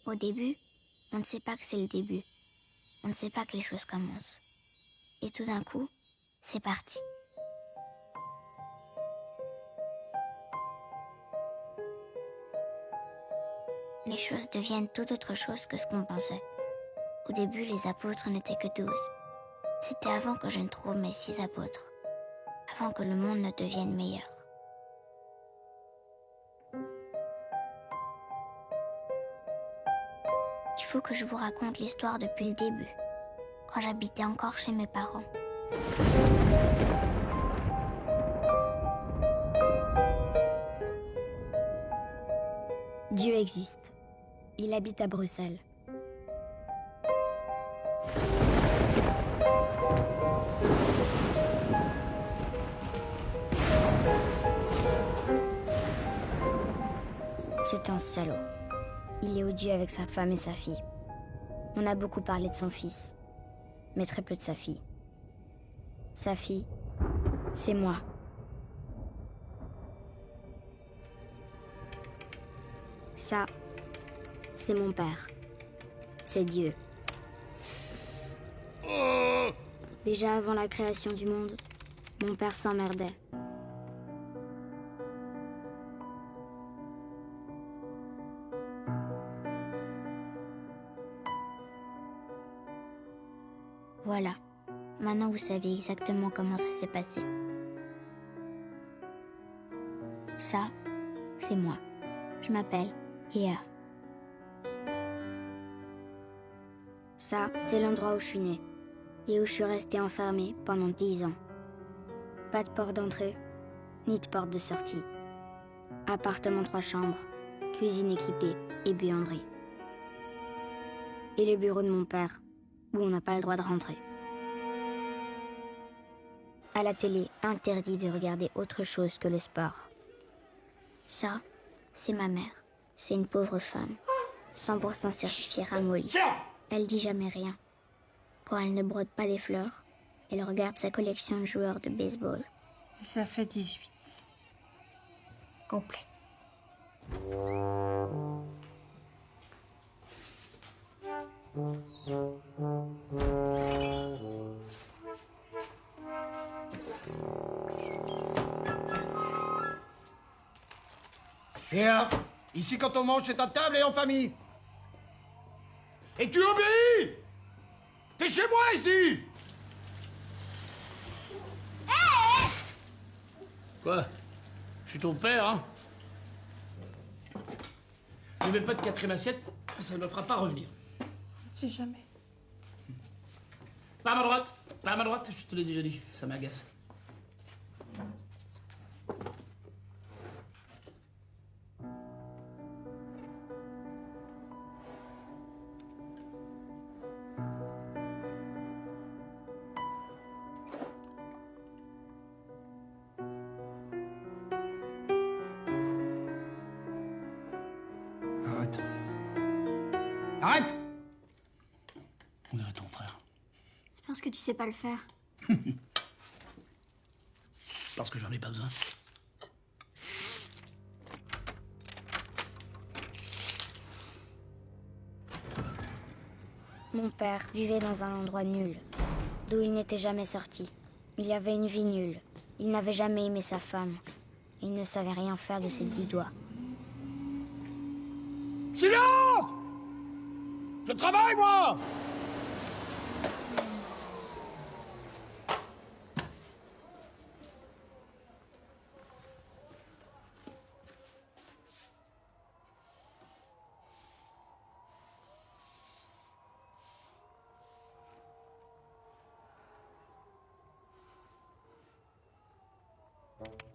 Au début, on ne sait pas que c'est le début. On ne sait pas que les choses commencent. Et tout d'un coup, c'est parti. Les choses deviennent tout autre chose que ce qu'on pensait. Au début, les apôtres n'étaient que 12. C'était avant que je ne trouve mes 6 apôtres. Avant que le monde ne devienne meilleur. Il faut que je vous raconte l'histoire depuis le début, quand j'habitais encore chez mes parents. Dieu existe. Il habite à Bruxelles. C'est un salaud. Il est odieux avec sa femme et sa fille. On a beaucoup parlé de son fils, mais très peu de sa fille. Sa fille, c'est moi. Ça, c'est mon père. C'est Dieu. Déjà avant la création du monde, mon père s'emmerdait. Voilà. Maintenant, vous savez exactement comment ça s'est passé. Ça, c'est moi. Je m'appelle Ea. Ça, c'est l'endroit où je suis née. Et où je suis restée enfermée pendant 10 ans. Pas de porte d'entrée, ni de porte de sortie. Appartement 3 chambres, cuisine équipée et buanderie. Et le bureau de mon père, où on n'a pas le droit de rentrer. À la télé, interdit de regarder autre chose que le sport. Ça, c'est ma mère. C'est une pauvre femme. 100% certifiée ramollie. Elle dit jamais rien. Quand elle ne brode pas les fleurs, elle regarde sa collection de joueurs de baseball. Et ça fait 18. Complet. Rien. Ici, quand on mange, c'est à table et en famille. Et tu obéis. T'es chez moi, ici. Quoi? Je suis ton père, hein? Ne mets pas de 4e assiette, ça ne me fera pas revenir. On ne sait jamais. Pas à ma droite. Pas à ma droite, je te l'ai déjà dit. Ça m'agace. Arrête. Arrête! On dirait ton frère. C'est parce que tu sais pas le faire. Parce que j'en ai pas besoin. Mon père vivait dans un endroit nul, d'où il n'était jamais sorti. Il avait une vie nulle. Il n'avait jamais aimé sa femme. Il ne savait rien faire de ses 10 doigts. Silence! Je travaille, moi!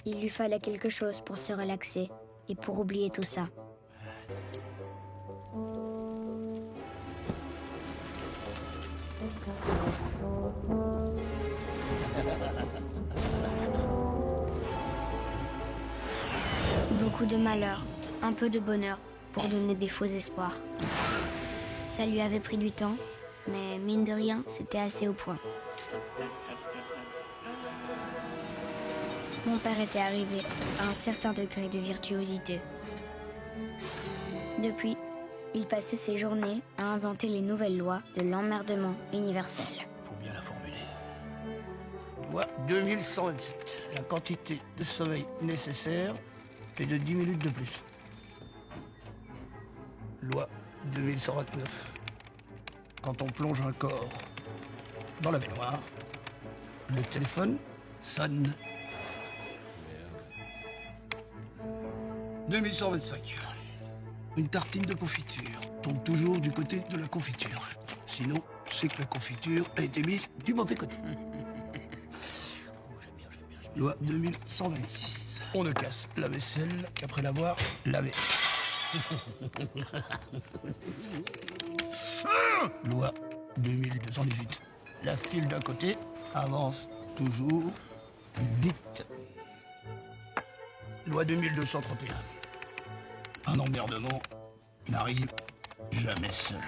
Il lui fallait quelque chose pour se relaxer et pour oublier tout ça. Beaucoup de malheur, un peu de bonheur pour donner des faux espoirs. Ça lui avait pris du temps, mais mine de rien, c'était assez au point. Mon père était arrivé à un certain degré de virtuosité. Depuis, il passait ses journées à inventer les nouvelles lois de l'emmerdement universel. Faut bien la formuler. Loi 2127. La quantité de sommeil nécessaire est de 10 minutes de plus. Loi 2129. Quand on plonge un corps dans la baignoire, le téléphone sonne. 2125. Une tartine de confiture tombe toujours du côté de la confiture. Sinon, c'est que la confiture a été mise du mauvais côté. Loi 2126. On ne casse la vaisselle qu'après l'avoir lavée. Loi 2218. La file d'un côté avance toujours plus vite. Loi 2231. Un emmerdement n'arrive jamais seul.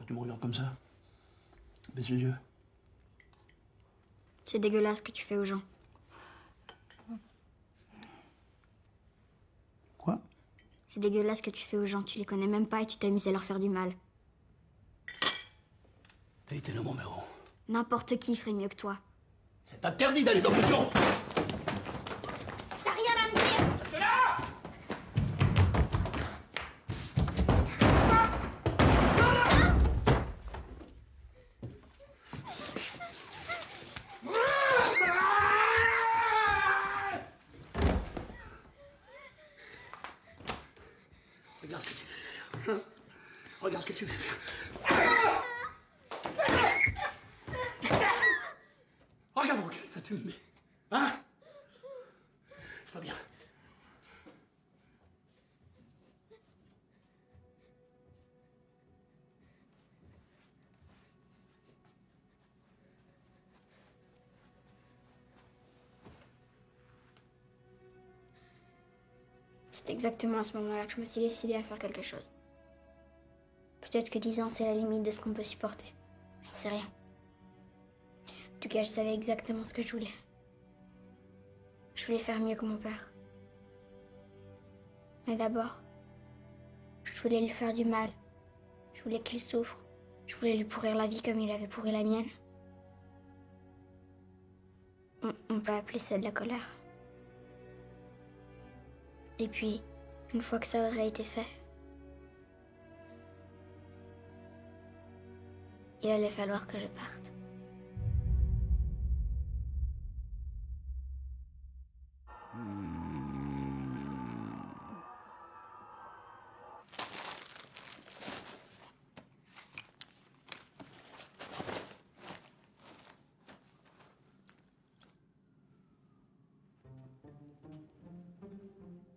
Tu me regardes comme ça? Baisse les yeux. C'est dégueulasse ce que tu fais aux gens. Quoi? C'est dégueulasse ce que tu fais aux gens. Tu les connais même pas et tu t'amuses à leur faire du mal. T'as été le mon héros. N'importe qui ferait mieux que toi. C'est interdit d'aller dans le bureau. T'as rien à me dire! Reste là! Regarde ce que tu fais faire. Regarde ce que tu fais faire. Regarde dans quel état tu me mets. Hein? C'est pas bien. C'est exactement à ce moment-là que je me suis décidée à faire quelque chose. Peut-être que 10 ans, c'est la limite de ce qu'on peut supporter. J'en sais rien. En tout cas, je savais exactement ce que je voulais. Je voulais faire mieux que mon père. Mais d'abord, je voulais lui faire du mal. Je voulais qu'il souffre. Je voulais lui pourrir la vie comme il avait pourri la mienne. On peut appeler ça de la colère. Et puis, une fois que ça aurait été fait, il allait falloir que je parte.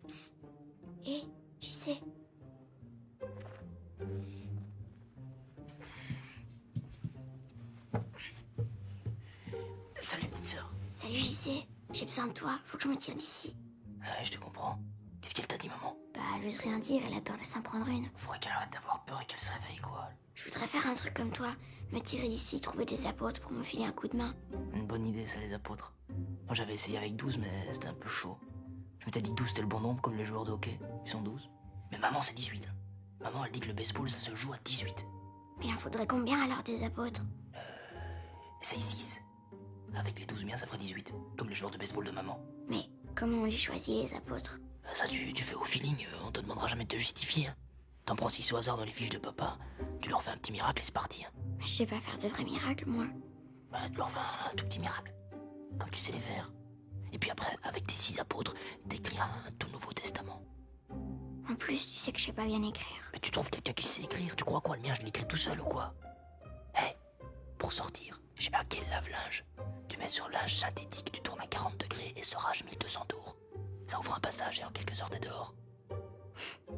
Psst. Hé, j'y sais. Salut, petite sœur. Salut JC, j'ai besoin de toi, faut que je me tire d'ici. Ouais, je te comprends. Qu'est-ce qu'elle t'a dit, maman? Bah, elle ose rien dire, elle a peur de s'en prendre une. Faudrait qu'elle arrête d'avoir peur et qu'elle se réveille, quoi. Je voudrais faire un truc comme toi, me tirer d'ici, trouver des apôtres pour me filer un coup de main. Une bonne idée, ça, les apôtres. Moi, j'avais essayé avec 12, mais c'était un peu chaud. Je m'étais dit 12, c'était le bon nombre, comme les joueurs de hockey. Ils sont 12. Mais maman, c'est 18. Hein. Maman, elle dit que le baseball, ça se joue à 18. Mais il en faudrait combien alors des apôtres? Essaye 6. Avec les 12 miens, ça ferait 18. Comme les joueurs de baseball de maman. Mais comment on les choisit les apôtres? Ça, tu fais au feeling, on te demandera jamais de te justifier. Hein. T'en prends 6 au hasard dans les fiches de papa, tu leur fais un petit miracle et c'est parti. Hein. Mais je sais pas faire de vrais miracles, moi. Bah, tu leur fais un tout petit miracle. Comme tu sais les faire. Et puis après, avec tes 6 apôtres, t'écris un tout nouveau testament. En plus, tu sais que je sais pas bien écrire. Mais tu trouves quelqu'un qui sait écrire, tu crois quoi? Le mien, je l'écris tout seul ou quoi? Hé, pour sortir, j'ai hacké le lave-linge. Tu mets sur linge synthétique, tu tournes à 40 degrés et serrage 1200 tours. Ça ouvre un passage et en quelques heures t'es dehors.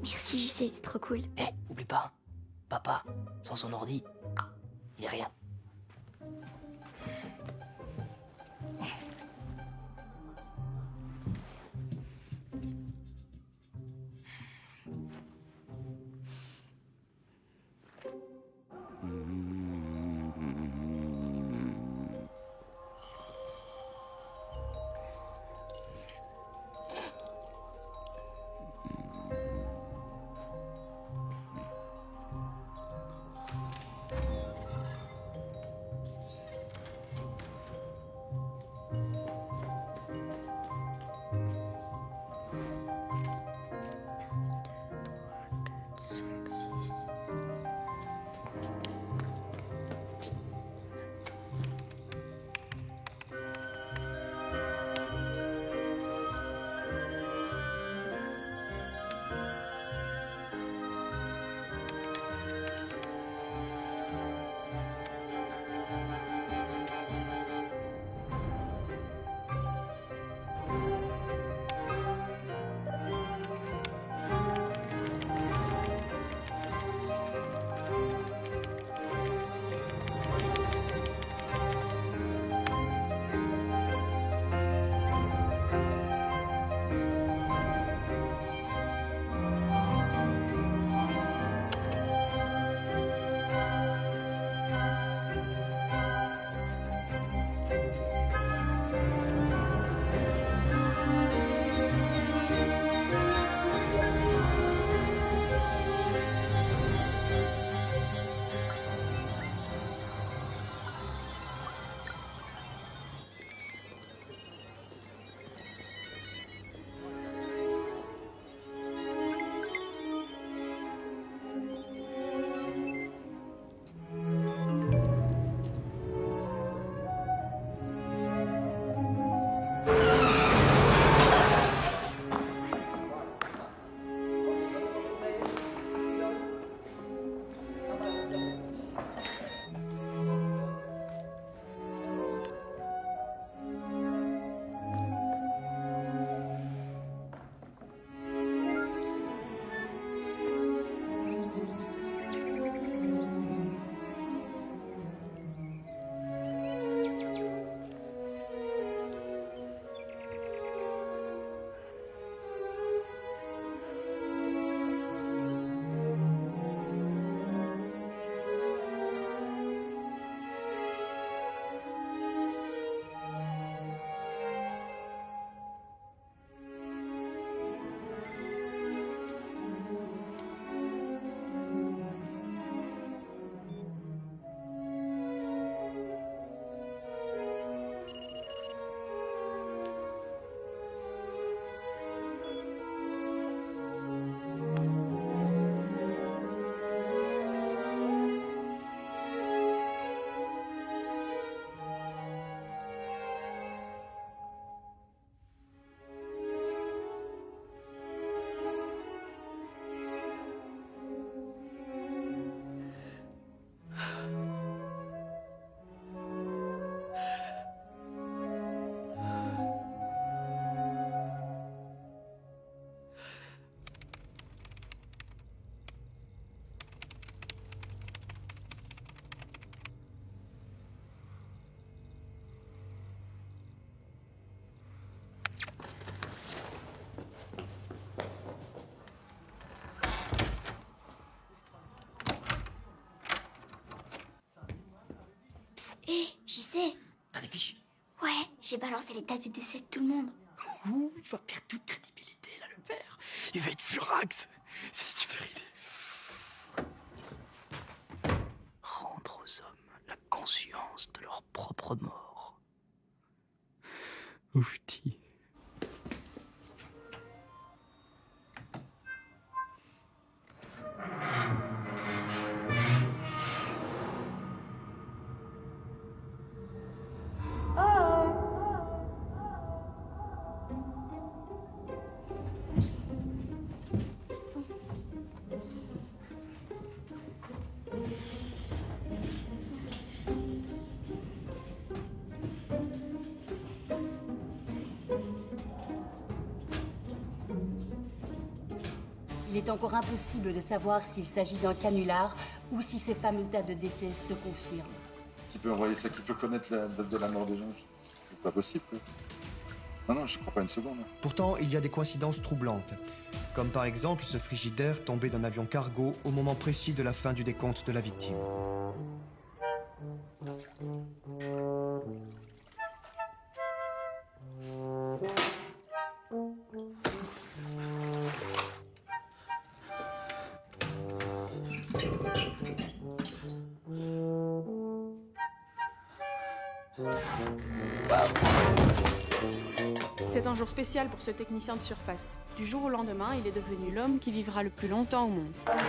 Merci JC, c'est trop cool. Hé, oublie pas, papa, sans son ordi, il est rien. J'ai balancé les dates du décès de tout le monde. Ouh, il va perdre toute crédibilité, là, le père. Il va être furax. C'est une super idée. Rendre aux hommes la conscience de leur propre mort. Oufti. Il est encore impossible de savoir s'il s'agit d'un canular ou si ces fameuses dates de décès se confirment. Qui peut envoyer ça? Qui peut connaître la date de la mort des gens? C'est pas possible, quoi. Non, je crois pas une seconde. Pourtant, il y a des coïncidences troublantes. Comme par exemple ce frigidaire tombé d'un avion cargo au moment précis de la fin du décompte de la victime. C'est un jour spécial pour ce technicien de surface. Du jour au lendemain, il est devenu l'homme qui vivra le plus longtemps au monde. 102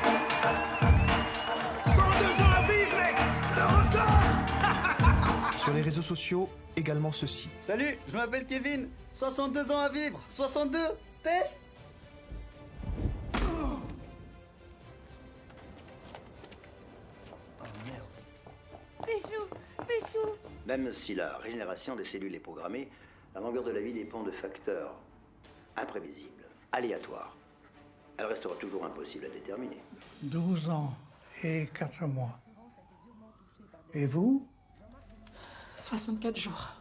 ans à vivre, mec! Le record! Sur les réseaux sociaux, également ceci. Salut, je m'appelle Kevin, 62 ans à vivre, 62, test. Même si la régénération des cellules est programmée, la longueur de la vie dépend de facteurs imprévisibles, aléatoires. Elle restera toujours impossible à déterminer. 12 ans et 4 mois. Et vous? 64 jours.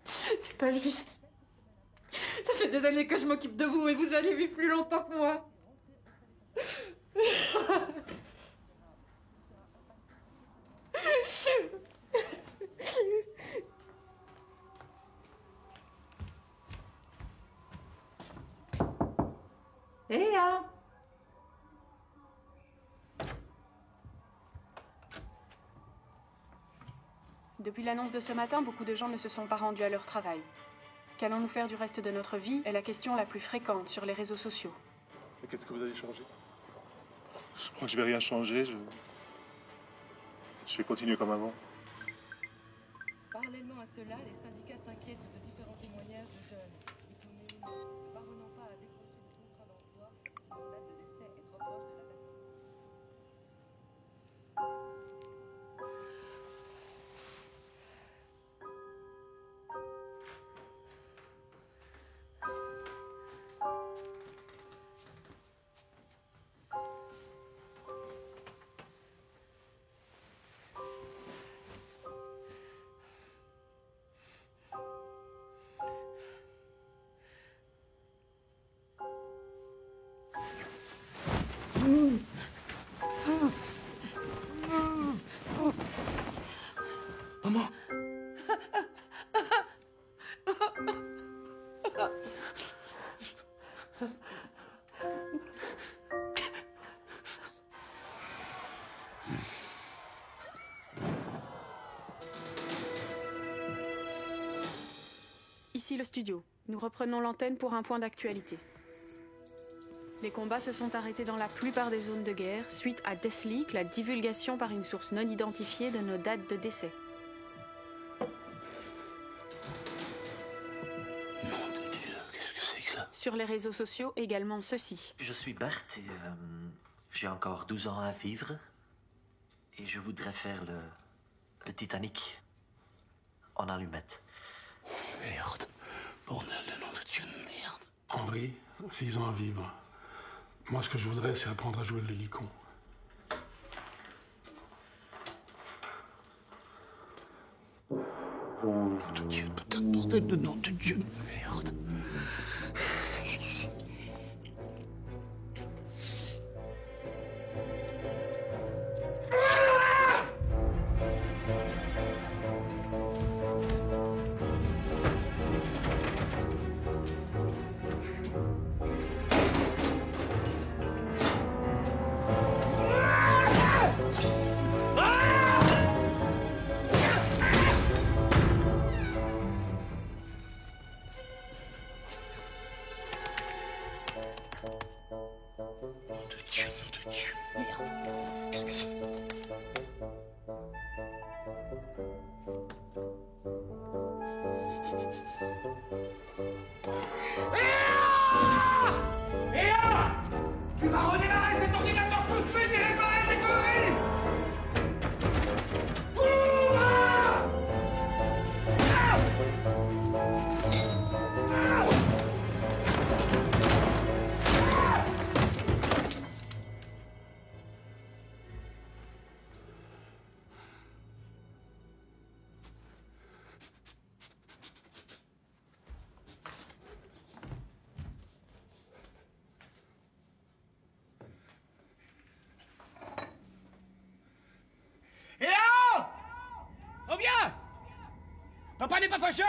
C'est pas juste. Ça fait des années que je m'occupe de vous et vous allez vivre plus longtemps que moi. Léa! Depuis l'annonce de ce matin, beaucoup de gens ne se sont pas rendus à leur travail. Qu'allons-nous faire du reste de notre vie est la question la plus fréquente sur les réseaux sociaux. Mais qu'est-ce que vous allez changer? Je crois que je vais rien changer. Je vais continuer comme avant. Parallèlement à cela, les syndicats s'inquiètent de différents témoignages de jeunes diplômés ou non, ne parvenant pas à décrocher de contrat d'emploi si leur date de décès est trop proche de la date. Maman! Ici le studio. Nous reprenons l'antenne pour un point d'actualité. Les combats se sont arrêtés dans la plupart des zones de guerre suite à Deathleak, la divulgation par une source non identifiée de nos dates de décès. Nom de Dieu, qu'est-ce que c'est que ça? Sur les réseaux sociaux, également ceci. Je suis Bart et j'ai encore 12 ans à vivre. Et je voudrais faire le Titanic en allumette. Merde. Bordel de nom de Dieu de merde. Henri, 6 ans à vivre. Moi, ce que je voudrais, c'est apprendre à jouer le l'hélicon. Nom de Dieu, putain de bordel de nom de Dieu de merde. Dieu, nom de Dieu, merde. Qu'est-ce que c'est? Léa! Tu vas redémarrer cet ordinateur tout de suite et réparer tes conneries! Léa! Reviens! Papa n'est pas fâché!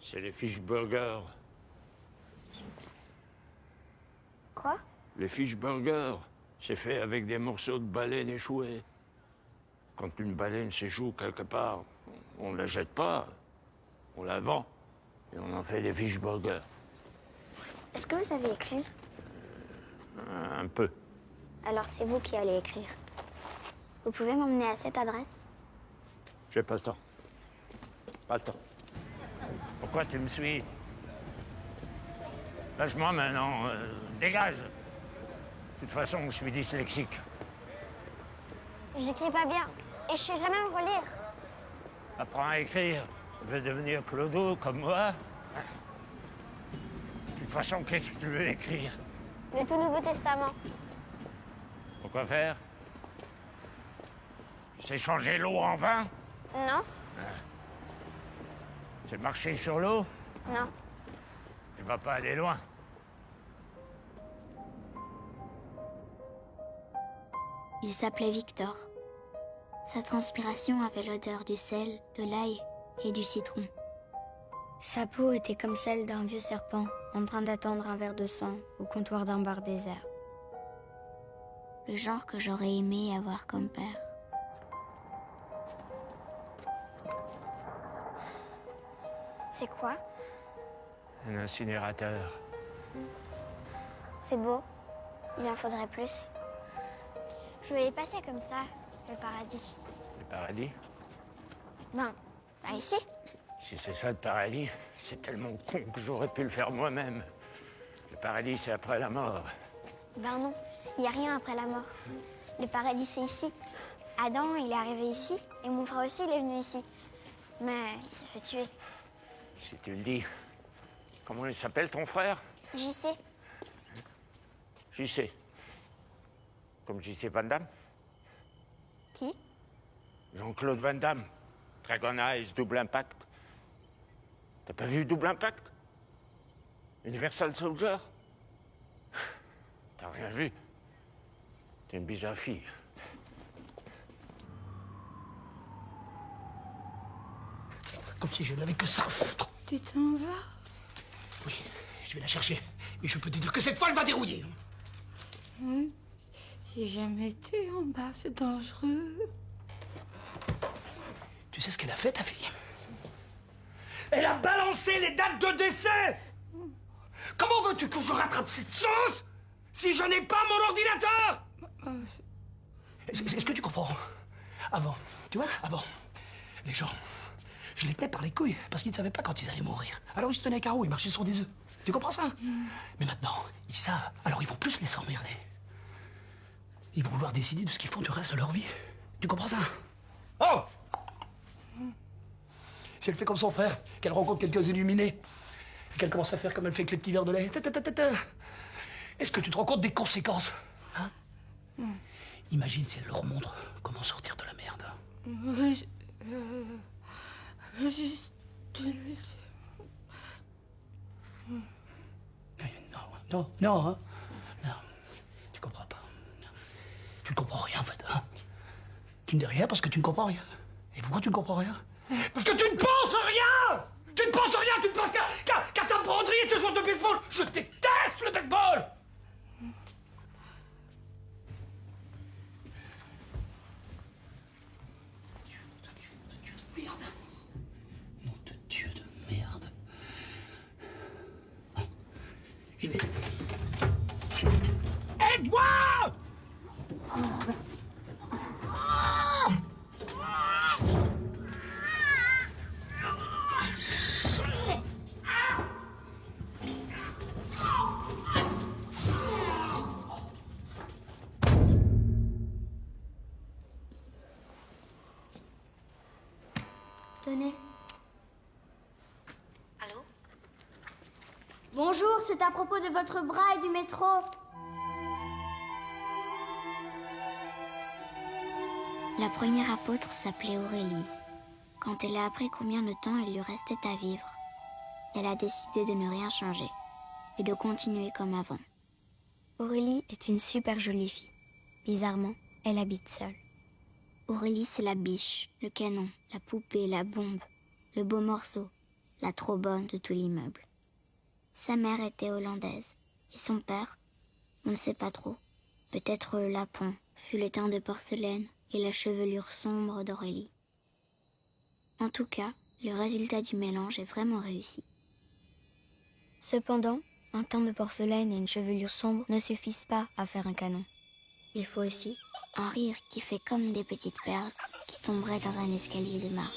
C'est les fish burgers. Quoi? Les fish burgers, c'est fait avec des morceaux de baleine échoués. Quand une baleine s'échoue quelque part, on ne la jette pas, on la vend. Et on en fait des fish burgers. Est-ce que vous savez écrire? Un peu. Alors c'est vous qui allez écrire. Vous pouvez m'emmener à cette adresse? J'ai pas le temps. Pas le temps. Pourquoi tu me suis? Lâche-moi maintenant. Dégage. De toute façon, je suis dyslexique. J'écris pas bien. Et je sais jamais me relire. Apprends à écrire. Tu veux devenir clodo comme moi? De toute façon, qu'est-ce que tu veux écrire? Le tout Nouveau Testament. Pourquoi faire? C'est changer l'eau en vin? Non? C'est marcher sur l'eau? Non. Tu vas pas aller loin. Il s'appelait Victor. Sa transpiration avait l'odeur du sel, de l'ail et du citron. Sa peau était comme celle d'un vieux serpent en train d'attendre un verre de sang au comptoir d'un bar désert. Le genre que j'aurais aimé avoir comme père. C'est quoi? Un incinérateur. C'est beau. Il en faudrait plus. Je voulais passer comme ça, le paradis. Le paradis? Ben, ici. Si c'est ça le paradis, c'est tellement con que j'aurais pu le faire moi-même. Le paradis, c'est après la mort. Ben non, il n'y a rien après la mort. Le paradis, c'est ici. Adam, il est arrivé ici, et mon frère aussi, il est venu ici. Mais il s'est fait tuer. Si tu le dis. Comment il s'appelle, ton frère? JC. JC. Comme JC Van Damme? Qui? Jean-Claude Van Damme. Dragon Eyes, Double Impact. T'as pas vu Double Impact? Universal Soldier? Bien vu. T'es une bizarre fille. Comme si je n'avais que ça à foutre. Tu t'en vas? Oui, je vais la chercher. Mais je peux te dire que cette fois, elle va dérouiller. Oui. J'ai jamais été en bas, c'est dangereux. Tu sais ce qu'elle a fait, ta fille? Elle a balancé les dates de décès! Comment veux-tu que je rattrape cette chose si je n'ai pas mon ordinateur? Est-ce que tu comprends? Avant, tu vois, avant, les gens, je les tenais par les couilles parce qu'ils ne savaient pas quand ils allaient mourir. Alors ils se tenaient carreau, ils marchaient sur des œufs. Tu comprends ça? Mais maintenant, ils savent, alors ils vont plus se laisser emmerder. Ils vont vouloir décider de ce qu'ils font du reste de leur vie. Tu comprends ça? Oh! Si elle fait comme son frère, qu'elle rencontre quelques illuminés, et qu'elle commence à faire comme elle fait avec les petits verres de lait, est-ce que tu te rends compte des conséquences? Hein? Imagine si elle leur montre comment sortir de la merde. Juste de lui. Non, non, hein? Non, tu comprends pas. Tu ne comprends rien, en fait, hein? Tu ne dis rien parce que tu ne comprends rien. Et pourquoi tu ne comprends rien? Parce que tu ne penses rien! Tu ne penses rien, tu ne penses qu'à ta broderie et tes joueurs de baseball! Je déteste le baseball! Merde. Nom de Dieu de merde. J'y vais. Aide-moi! Tenez. Allô? Bonjour, c'est à propos de votre bras et du métro. La première apôtre s'appelait Aurélie. Quand elle a appris combien de temps il lui restait à vivre, elle a décidé de ne rien changer et de continuer comme avant. Aurélie est une super jolie fille. Bizarrement, elle habite seule. Aurélie, c'est la biche, le canon, la poupée, la bombe, le beau morceau, la trop bonne de tout l'immeuble. Sa mère était hollandaise et son père, on ne sait pas trop, peut-être Lapon, fut le teint de porcelaine et la chevelure sombre d'Aurélie. En tout cas, le résultat du mélange est vraiment réussi. Cependant, un teint de porcelaine et une chevelure sombre ne suffisent pas à faire un canon. Il faut aussi un rire qui fait comme des petites perles qui tomberaient dans un escalier de marbre.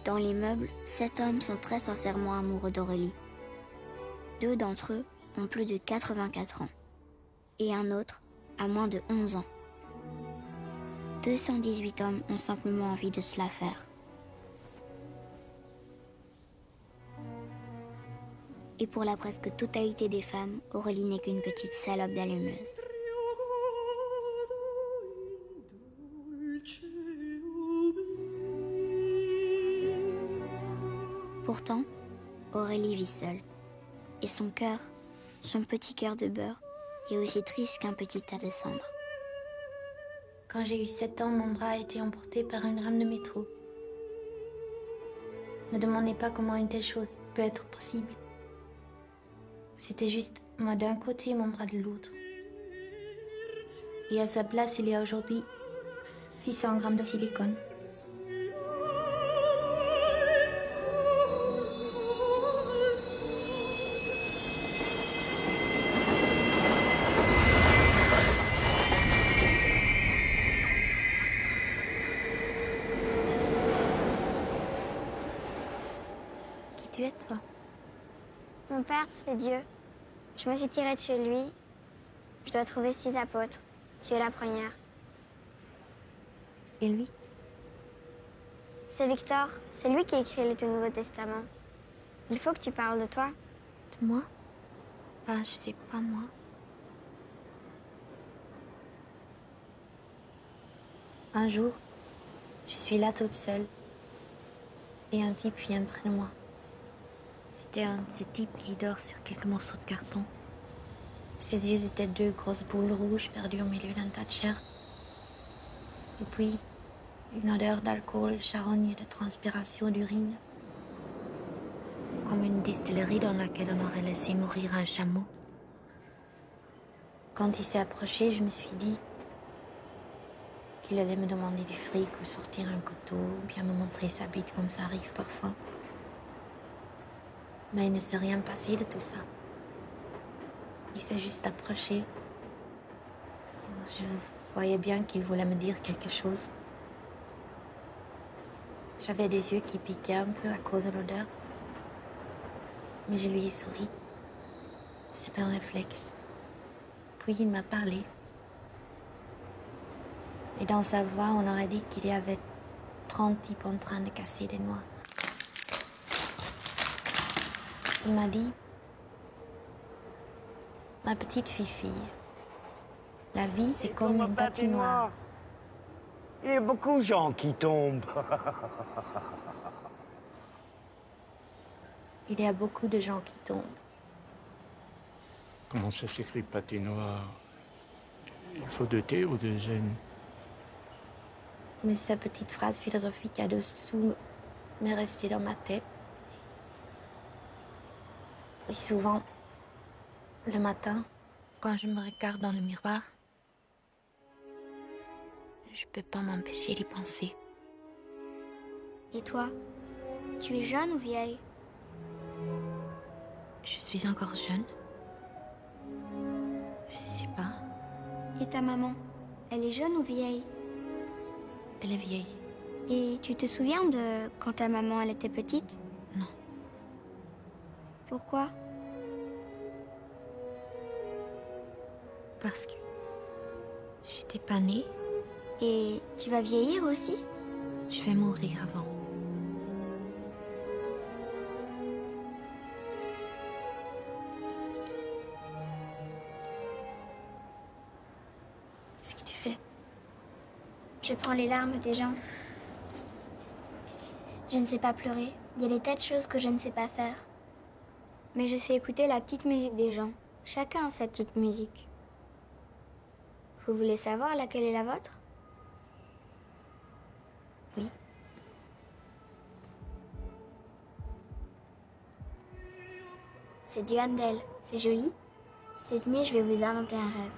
Dans l'immeuble, 7 hommes sont très sincèrement amoureux d'Aurélie. 2 d'entre eux ont plus de 84 ans et un autre a moins de 11 ans. 218 hommes ont simplement envie de se la faire. Et pour la presque totalité des femmes, Aurélie n'est qu'une petite salope d'allumeuse. Pourtant, Aurélie vit seule. Et son cœur, son petit cœur de beurre, est aussi triste qu'un petit tas de cendres. Quand j'ai eu 7 ans, mon bras a été emporté par une rame de métro. Ne demandez pas comment une telle chose peut être possible. C'était juste moi d'un côté et mon bras de l'autre. Et à sa place, il y a aujourd'hui 600 grammes de silicone. Qui tu es, toi? Mon père, c'est Dieu. Je me suis tirée de chez lui. Je dois trouver 6 apôtres. Tu es la première. Et lui? C'est Victor. C'est lui qui écrit le tout Nouveau Testament. Il faut que tu parles de toi. De moi? Ah, je sais pas, moi. Un jour, je suis là toute seule. Et un type vient près de moi. C'était un de ces types qui dort sur quelques morceaux de carton. Ses yeux étaient deux grosses boules rouges perdues au milieu d'un tas de chair. Et puis, une odeur d'alcool, charogne et de transpiration d'urine. Comme une distillerie dans laquelle on aurait laissé mourir un chameau. Quand il s'est approché, je me suis dit qu'il allait me demander du fric ou sortir un couteau, ou bien me montrer sa bite comme ça arrive parfois. Mais il ne s'est rien passé de tout ça. Il s'est juste approché. Je voyais bien qu'il voulait me dire quelque chose. J'avais des yeux qui piquaient un peu à cause de l'odeur. Mais je lui ai souri. C'est un réflexe. Puis il m'a parlé. Et dans sa voix, on aurait dit qu'il y avait 30 types en train de casser des noix. Il m'a dit, ma petite fille, la vie c'est comme une patinoire. Il y a beaucoup de gens qui tombent. Il y a beaucoup de gens qui tombent. Comment ça s'écrit patinoire? Il faut de thé ou de zen? Mais sa petite phrase philosophique à dessous m'est restée dans ma tête. Et souvent, le matin, quand je me regarde dans le miroir, je peux pas m'empêcher d'y penser. Et toi, tu es jeune ou vieille? Je suis encore jeune. Je sais pas. Et ta maman, elle est jeune ou vieille? Elle est vieille. Et tu te souviens de quand ta maman, elle était petite? Non. Pourquoi? Parce que j'étais pas née. Et tu vas vieillir aussi? Je vais mourir avant. Qu'est-ce que tu fais? Je prends les larmes des gens. Je ne sais pas pleurer. Il y a des tas de choses que je ne sais pas faire. Mais je sais écouter la petite musique des gens. Chacun a sa petite musique. Vous voulez savoir laquelle est la vôtre? Oui. C'est du Handel. C'est joli. Cette nuit, je vais vous inventer un rêve.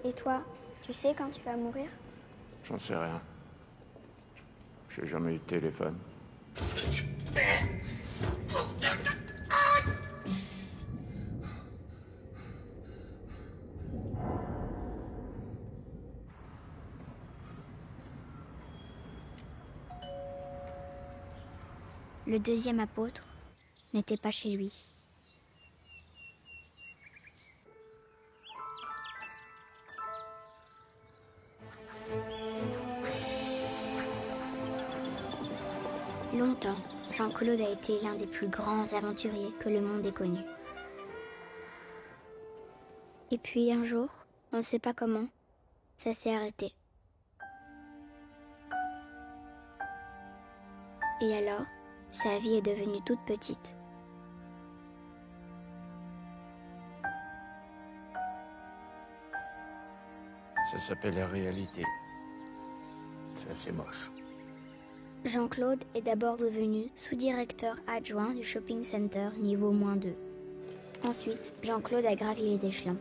Et toi, tu sais quand tu vas mourir? J'en sais rien. J'ai jamais eu de téléphone. Le deuxième apôtre n'était pas chez lui. Longtemps, Jean-Claude a été l'un des plus grands aventuriers que le monde ait connu. Et puis un jour, on ne sait pas comment, ça s'est arrêté. Et alors, sa vie est devenue toute petite. Ça s'appelle la réalité. C'est assez moche. Jean-Claude est d'abord devenu sous-directeur adjoint du shopping center niveau -2. Ensuite, Jean-Claude a gravi les échelons,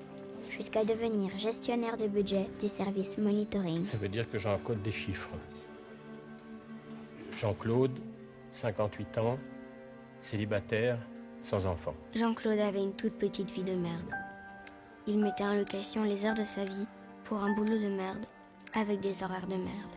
jusqu'à devenir gestionnaire de budget du service monitoring. Ça veut dire que j'encode des chiffres. Jean-Claude, 58 ans, célibataire, sans enfant. Jean-Claude avait une toute petite vie de merde. Il mettait en location les heures de sa vie pour un boulot de merde, avec des horaires de merde.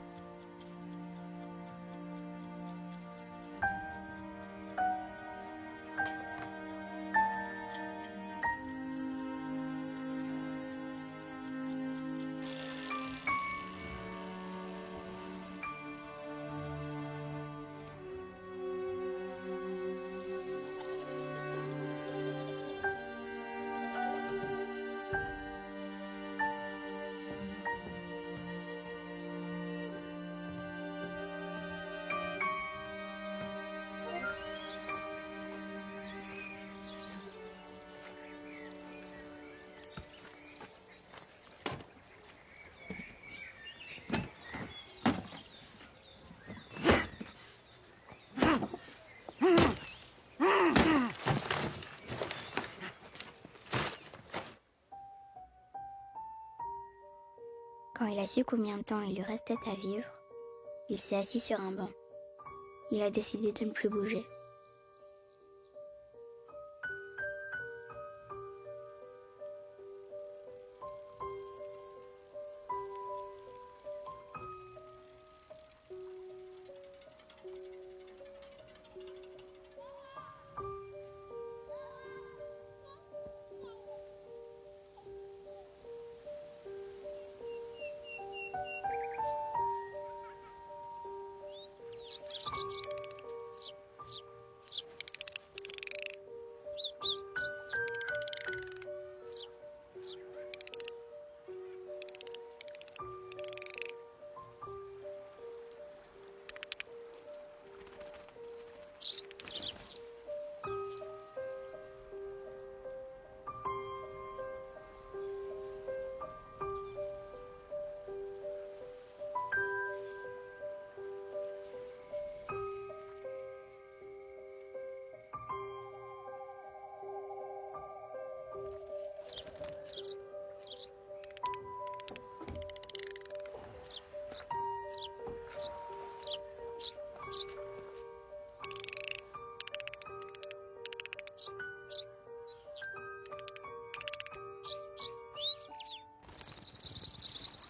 Quand il a su combien de temps il lui restait à vivre, il s'est assis sur un banc. Il a décidé de ne plus bouger.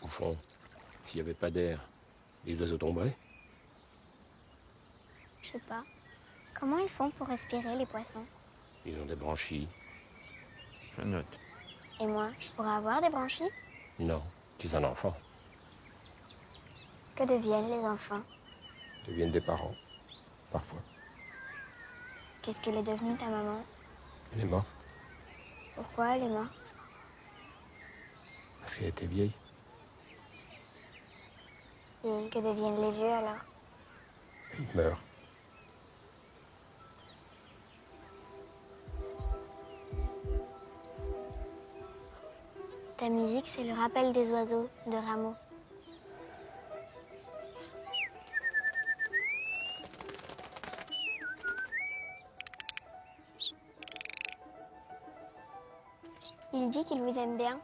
Au fond, s'il n'y avait pas d'air, les oiseaux tomberaient. Je sais pas. Comment ils font pour respirer, les poissons? Ils ont des branchies. Je note. Et moi, je pourrais avoir des branchies? Non, tu es un enfant. Que deviennent les enfants? Ils deviennent des parents. Parfois. Qu'est-ce qu'elle est devenue, ta maman? Elle est morte Pourquoi elle est morte? parce qu'elle était vieille. Et que deviennent les vieux, alors? Ils meurent. Ta musique, c'est le rappel des oiseaux de Rameau. Il dit qu'il vous aime bien.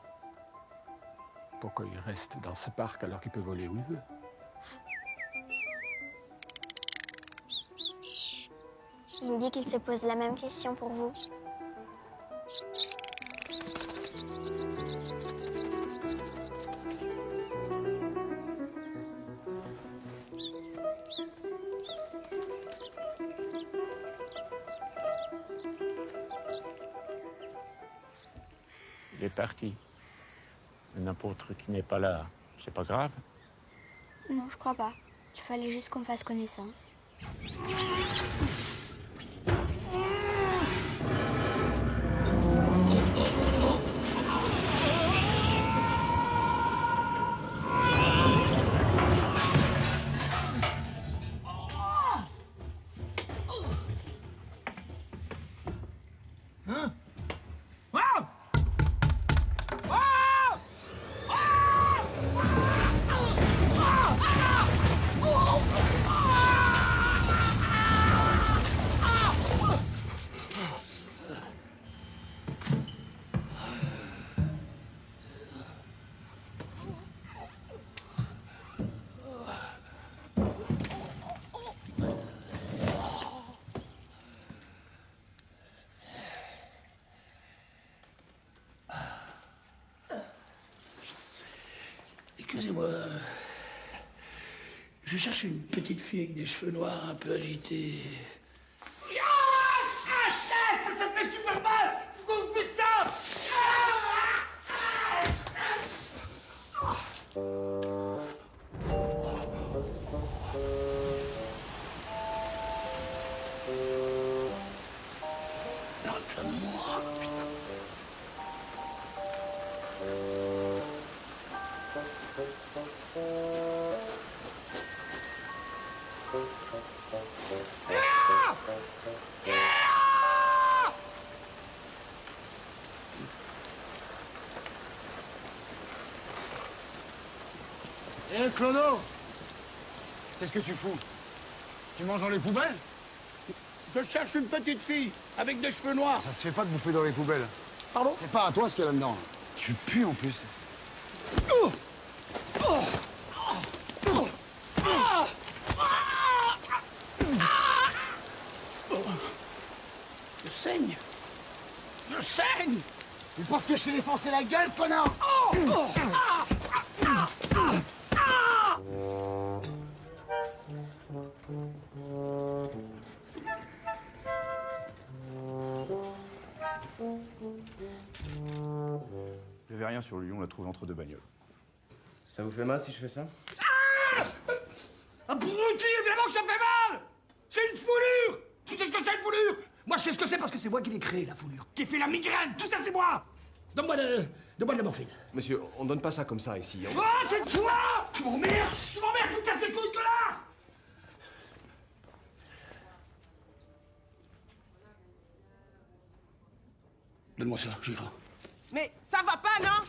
Pourquoi il reste dans ce parc alors qu'il peut voler où il veut? Il dit qu'il se pose la même question pour vous. Il est parti. Un apôtre qui n'est pas là, c'est pas grave? Non, je crois pas. Il fallait juste qu'on fasse connaissance. Hein? Wow! Wow! Excusez-moi. Je cherche une petite fille avec des cheveux noirs un peu agités. Ça fait super mal! Pourquoi vous faites ça? Réclame-moi, putain. Eh, Clodo! Qu'est-ce que tu fous? Tu manges dans les poubelles? Je cherche une petite fille avec des cheveux noirs. Ça se fait pas de bouffer dans les poubelles. Pardon? C'est pas à toi ce qu'il y a là-dedans. Tu pues en plus. Je saigne. Je saigne! Tu penses que je t'ai défoncé la gueule, connard? Je verrai rien sur lui, on l'a trouvé entre deux bagnoles. Ça vous fait mal si je fais ça? Abruti, évidemment que ça fait mal! C'est une foulure! Tu sais ce que c'est une foulure? Moi, je sais ce que c'est parce que c'est moi qui l'ai créé, la foulure. Qui fait la migraine, tout ça, c'est moi! Donne-moi de la morphine. Monsieur, on donne pas ça comme ça ici. Oh, c'est toi! Tu m'emmerdes! Tu m'emmerdes, tu me casses les couilles, connard! Donne-moi ça, j'y vais. Mais ça va pas, non?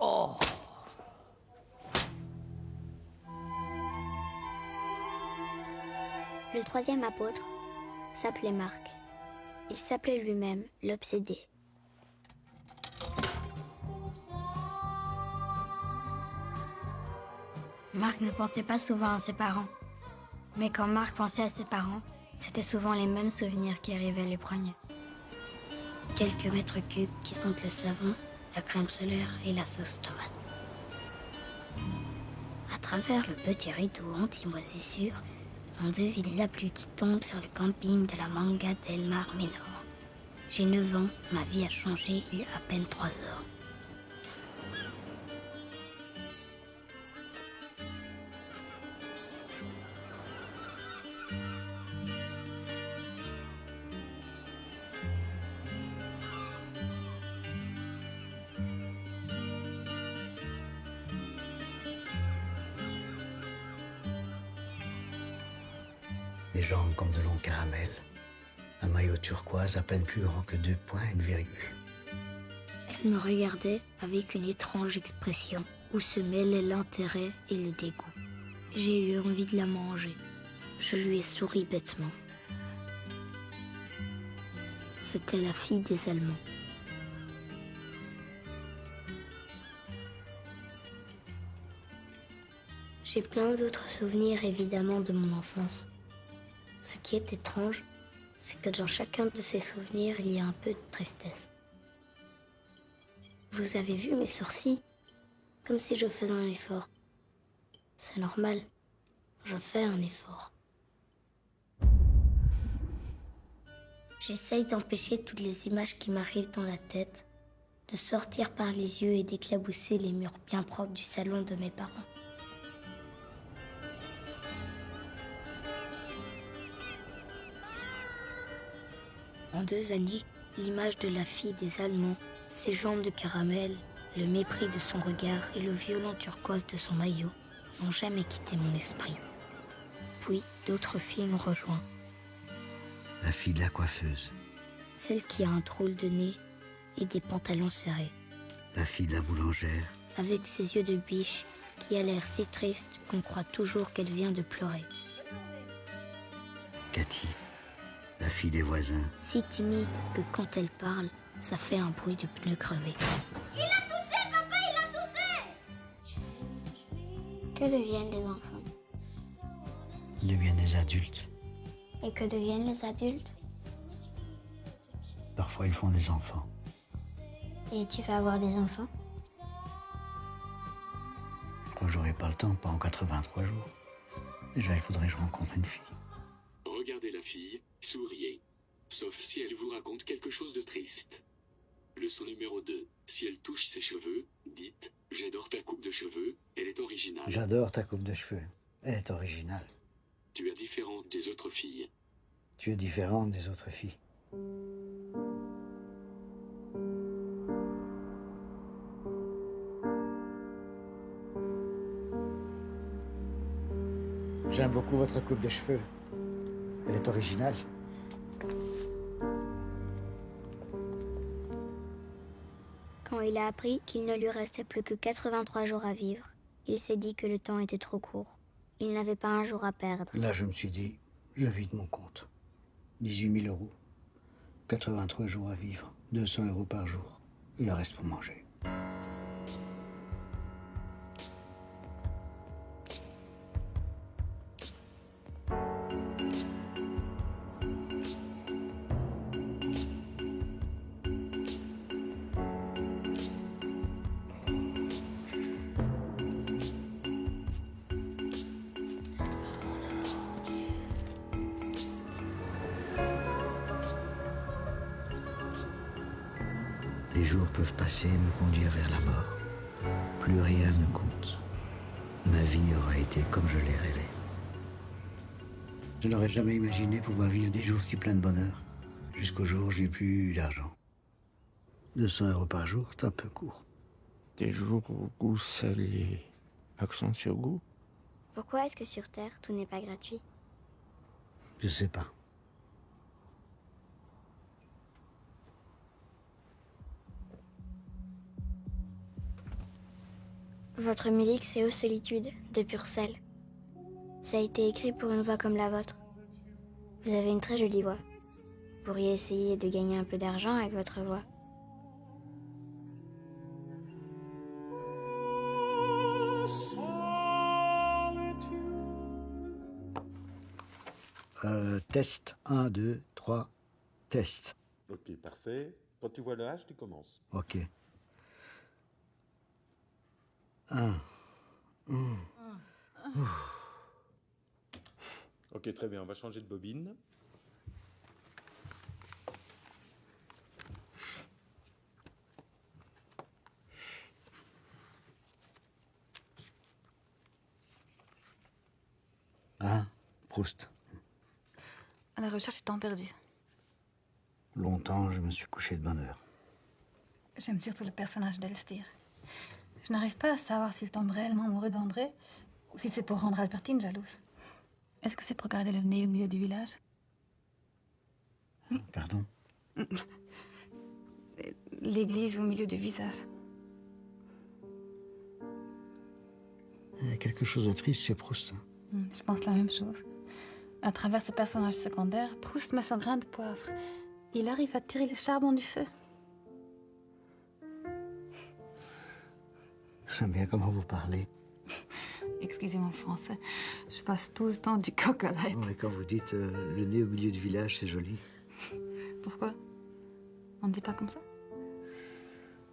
Oh. Le troisième apôtre s'appelait Marc. Il s'appelait lui-même l'obsédé. Marc ne pensait pas souvent à ses parents. Mais quand Marc pensait à ses parents, c'était souvent les mêmes souvenirs qui arrivaient les premiers. Quelques mètres cubes qui sentent le savon, la crème solaire et la sauce tomate. À travers le petit rideau anti-moisissure, on devine la pluie qui tombe sur le camping de la Manga del Mar Menor. J'ai 9 ans, ma vie a changé il y a à peine 3 heures. Des jambes comme de longs caramels. Un maillot turquoise à peine plus grand que 2 points et une virgule. Elle me regardait avec une étrange expression où se mêlaient l'intérêt et le dégoût. J'ai eu envie de la manger. Je lui ai souri bêtement. C'était la fille des Allemands. J'ai plein d'autres souvenirs évidemment de mon enfance. Ce qui est étrange, c'est que dans chacun de ces souvenirs, il y a un peu de tristesse. Vous avez vu mes sourcils? Comme si je faisais un effort. C'est normal. Je fais un effort. J'essaye d'empêcher toutes les images qui m'arrivent dans la tête, de sortir par les yeux et d'éclabousser les murs bien propres du salon de mes parents. En 2 années, l'image de la fille des Allemands, ses jambes de caramel, le mépris de son regard et le violent turquoise de son maillot n'ont jamais quitté mon esprit. Puis, d'autres filles m'ont rejoint. La fille de la coiffeuse. Celle qui a un drôle de nez et des pantalons serrés. La fille de la boulangère. Avec ses yeux de biche qui a l'air si triste qu'on croit toujours qu'elle vient de pleurer. Cathy. La fille des voisins. Si timide que quand elle parle, ça fait un bruit de pneus crevés. Il a toussé, papa, il a toussé! Que deviennent les enfants? Ils deviennent des adultes. Et que deviennent les adultes? Parfois, ils font des enfants. Et tu vas avoir des enfants? Je crois que j'aurai pas le temps, pas en 83 jours. Déjà, il faudrait que je rencontre une fille. Regardez la fille, souriez. Sauf si elle vous raconte quelque chose de triste. Leçon numéro 2. Si elle touche ses cheveux, dites « J'adore ta coupe de cheveux, elle est originale. » J'adore ta coupe de cheveux. Elle est originale. Tu es différente des autres filles. Tu es différente des autres filles. J'aime beaucoup votre coupe de cheveux. Elle est originale. Quand il a appris qu'il ne lui restait plus que 83 jours à vivre, il s'est dit que le temps était trop court. Il n'avait pas un jour à perdre. Là, je me suis dit, je vide mon compte. 18 000 €. 83 jours à vivre. 200 € par jour. Il en reste pour manger. Les jours peuvent passer et me conduire vers la mort. Plus rien ne compte. Ma vie aura été comme je l'ai rêvé. Je n'aurais jamais imaginé pouvoir vivre des jours si pleins de bonheur. Jusqu'au jour où j'ai plus eu d'argent. 200 € par jour, c'est un peu court. Des jours au goût salé. Accent sur goût. Pourquoi est-ce que sur Terre, tout n'est pas gratuit? Je sais pas. Votre musique, c'est Aux Solitudes, de Purcell. Ça a été écrit pour une voix comme la vôtre. Vous avez une très jolie voix. Vous pourriez essayer de gagner un peu d'argent avec votre voix. Test. 1, 2, 3. Test. Ok, parfait. Quand tu vois le H, tu commences. Ok. 1. Ok, très bien, on va changer de bobine. Ah, Proust. À la recherche du temps perdu. Longtemps, je me suis couché de bonne heure. J'aime surtout le personnage d'Elstir. Je n'arrive pas à savoir s'il tombe réellement amoureux d'André ou si c'est pour rendre Albertine jalouse. Est-ce que c'est pour garder le nez au milieu du village? Pardon? L'église au milieu du visage. Il y a quelque chose de triste chez Proust. Je pense la même chose. À travers ce personnage secondaire, Proust met son grain de poivre. Il arrive à tirer le charbon du feu. J'aime bien comment vous parlez. Excusez mon français, je passe tout le temps du coq à l'être. Et quand vous dites le nez au milieu du village, c'est joli. Pourquoi? On ne dit pas comme ça?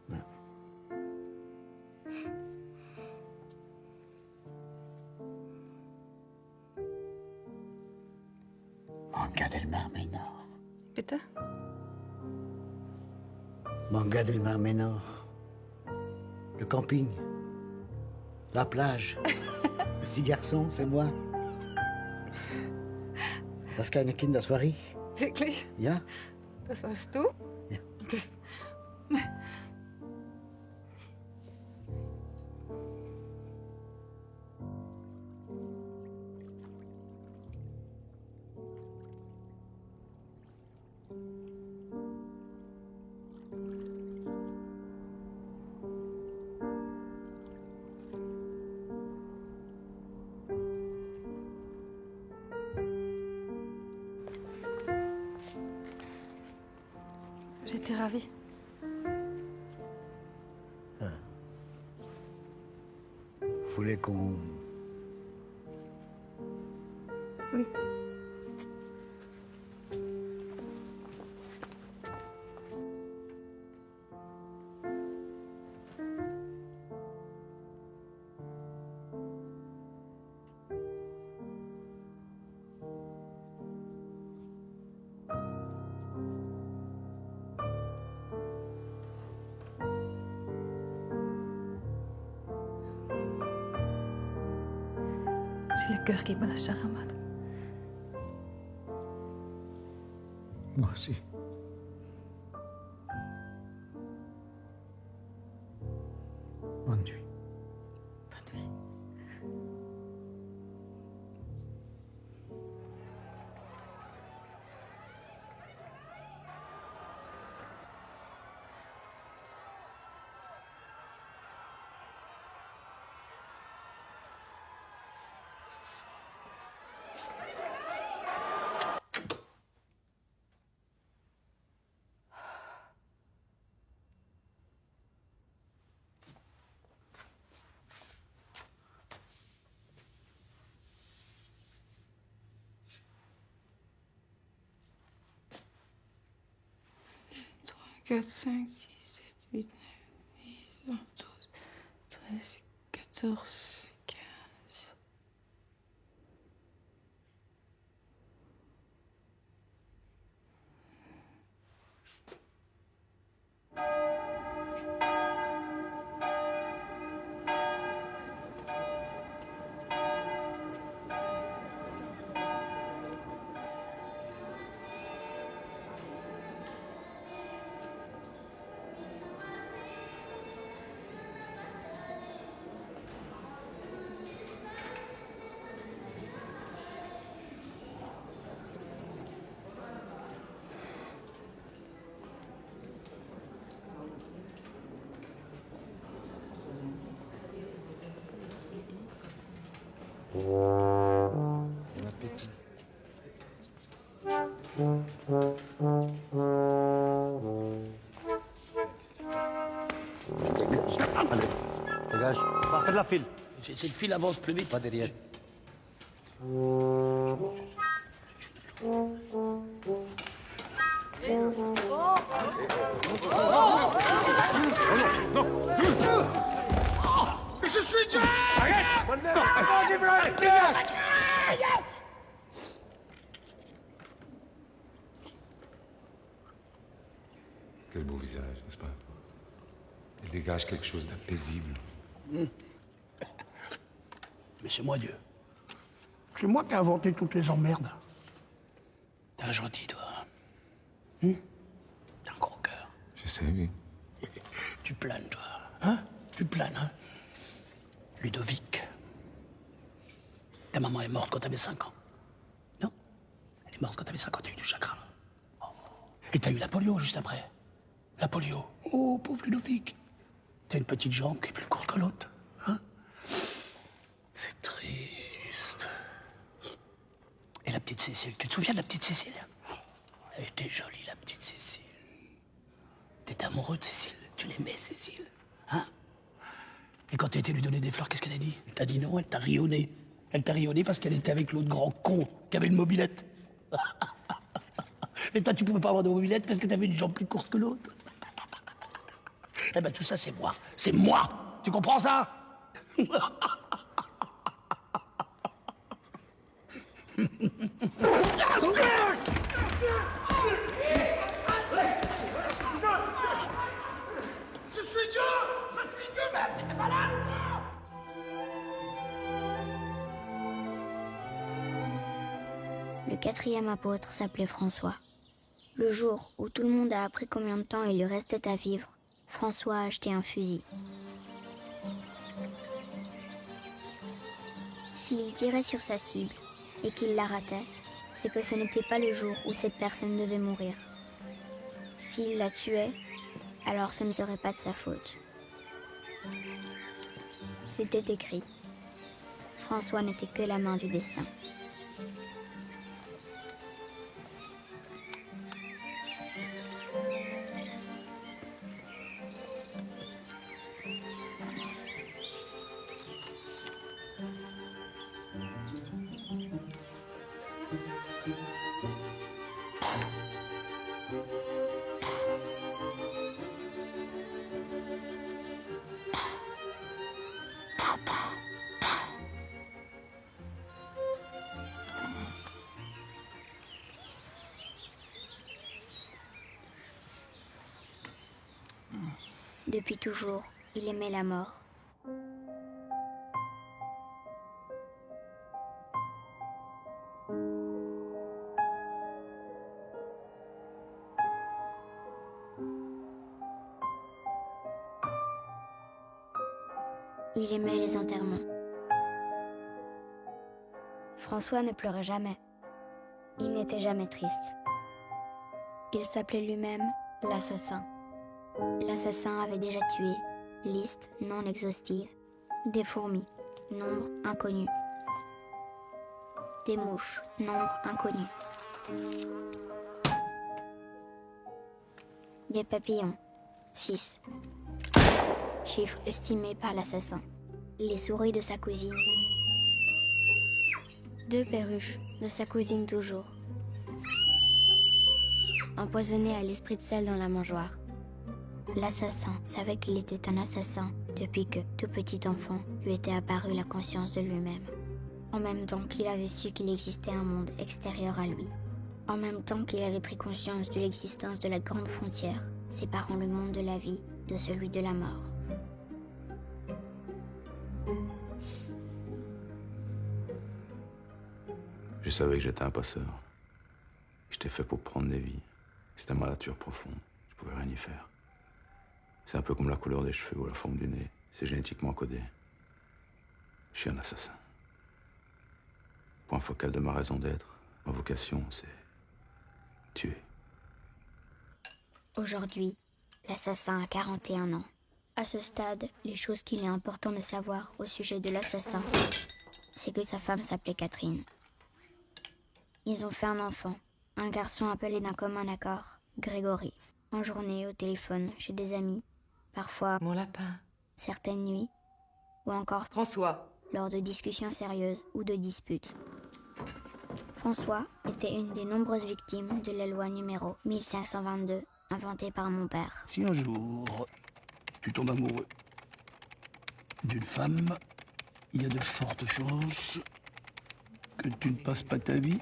Non. On regardait le Mar Nord. Bitte? Manga del Mar Menor. Le camping. La plage. Le petit garçon, c'est moi. Das kleine Kind, das war ich. Wirklich? Ja? Das warst du? Ja. Das... J'étais ravie. Vous voulez qu'on... Oui. J'ai le cœur qui bat la charamade. Moi aussi. Bonne nuit. Bonne nuit. Quatre, 5, 6, 7, 8, 9, 10, 11, 12, 13, 14, 15. Dégage. Fais de la file. Si le fil avance plus vite. Pas derrière. Mais je suis Dieu! Quel beau visage, n'est-ce pas? Il dégage quelque chose d'impaisible. Mais c'est moi Dieu. C'est moi qui ai inventé toutes les emmerdes. T'es un gentil, toi. T'as un gros cœur. Je sais, oui. Tu planes, toi. Hein? Tu planes, hein? Ludovic. Ta maman est morte quand t'avais 5 ans. Non? Elle est morte quand t'avais 5 ans, t'as eu du chagrin. Oh. Et t'as eu la polio juste après. La polio. Oh, pauvre Ludovic. T'as une petite jambe qui est plus courte que l'autre. Hein? C'est triste. Et la petite Cécile, tu te souviens de la petite Cécile? Elle était jolie, la petite Cécile. T'étais amoureux de Cécile. Tu l'aimais, Cécile. Hein? Et quand t'as été lui donner des fleurs, qu'est-ce qu'elle a dit? Elle t'a dit non, elle t'a rionné. Elle t'a rionné parce qu'elle était avec l'autre grand con qui avait une mobilette. Mais toi, tu pouvais pas avoir de mobilette parce que t'avais une jambe plus courte que l'autre. Eh ben, tout ça, c'est moi. C'est moi! Tu comprends ça? 4e apôtre s'appelait François. Le jour où tout le monde a appris combien de temps il lui restait à vivre, François a acheté un fusil. S'il tirait sur sa cible et qu'il la ratait, c'est que ce n'était pas le jour où cette personne devait mourir. S'il la tuait, alors ce ne serait pas de sa faute. C'était écrit. François n'était que la main du destin. Depuis toujours, il aimait la mort. Il aimait les enterrements. François ne pleurait jamais. Il n'était jamais triste. Il s'appelait lui-même l'assassin. L'assassin avait déjà tué, liste non exhaustive, des fourmis, nombre inconnu. Des mouches, nombre inconnu. Des papillons, 6. Chiffre estimé par l'assassin. Les souris de sa cousine. 2 perruches de sa cousine toujours. Empoisonné à l'esprit de sel dans la mangeoire. L'assassin savait qu'il était un assassin depuis que, tout petit enfant, lui était apparue la conscience de lui-même. En même temps qu'il avait su qu'il existait un monde extérieur à lui. En même temps qu'il avait pris conscience de l'existence de la grande frontière séparant le monde de la vie de celui de la mort. Je savais que j'étais un passeur. J'étais fait pour prendre des vies. C'était ma nature profonde. Je pouvais rien y faire. C'est un peu comme la couleur des cheveux ou la forme du nez. C'est génétiquement codé. Je suis un assassin. Point focal de ma raison d'être, ma vocation, c'est tuer. Aujourd'hui, l'assassin a 41 ans. À ce stade, les choses qu'il est important de savoir au sujet de l'assassin, c'est que sa femme s'appelait Catherine. Ils ont fait un enfant, un garçon appelé d'un commun accord, Grégory. En journée, au téléphone, chez des amis, parfois... Mon lapin. Certaines nuits, ou encore... François. Lors de discussions sérieuses ou de disputes. François était une des nombreuses victimes de la loi numéro 1522, inventée par mon père. Si un jour, tu tombes amoureux d'une femme, il y a de fortes chances que tu ne passes pas ta vie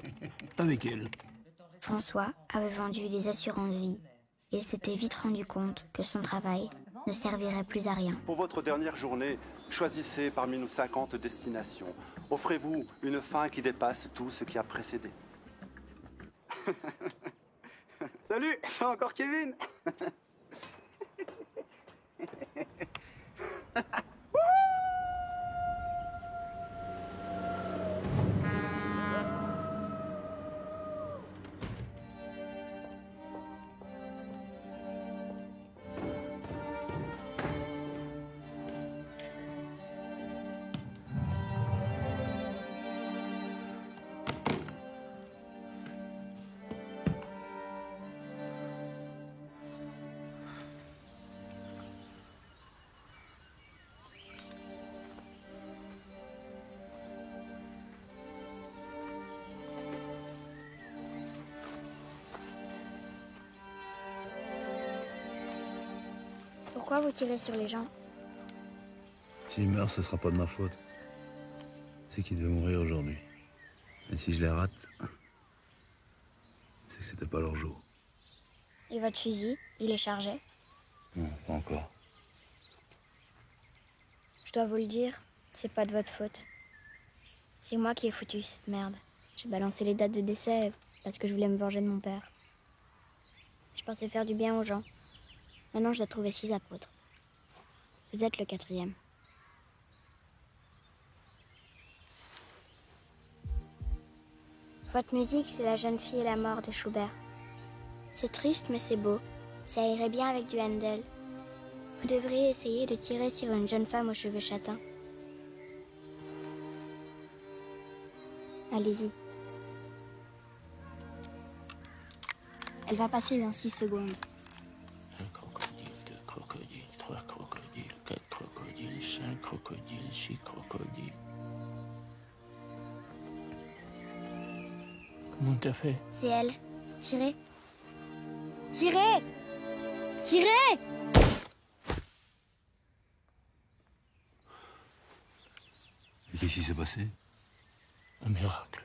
avec elle. François avait vendu des assurances-vie. Il s'était vite rendu compte que son travail ne servirait plus à rien. Pour votre dernière journée, choisissez parmi nos 50 destinations. Offrez-vous une fin qui dépasse tout ce qui a précédé. Salut, c'est encore Kevin. Pourquoi vous tirez sur les gens? S'il meurt, ce sera pas de ma faute. C'est qu'il devait mourir aujourd'hui. Et si je les rate, c'est que c'était pas leur jour. Et votre fusil, il est chargé? Non, pas encore. Je dois vous le dire, c'est pas de votre faute. C'est moi qui ai foutu cette merde. J'ai balancé les dates de décès parce que je voulais me venger de mon père. Je pensais faire du bien aux gens. Maintenant, je dois trouver 6 apôtres. Vous êtes le 4e. Votre musique, c'est La jeune fille et la mort de Schubert. C'est triste, mais c'est beau. Ça irait bien avec du Handel. Vous devriez essayer de tirer sur une jeune femme aux cheveux châtains. Allez-y. Elle va passer dans 6 secondes. 1 crocodile, 2 crocodiles, 3 crocodiles, 4 crocodiles, 5 crocodiles, 6 crocodiles. Comment t'as fait? C'est elle. Tirez. Tirez! Tirez! Et qu'est-ce qui s'est passé? Un miracle.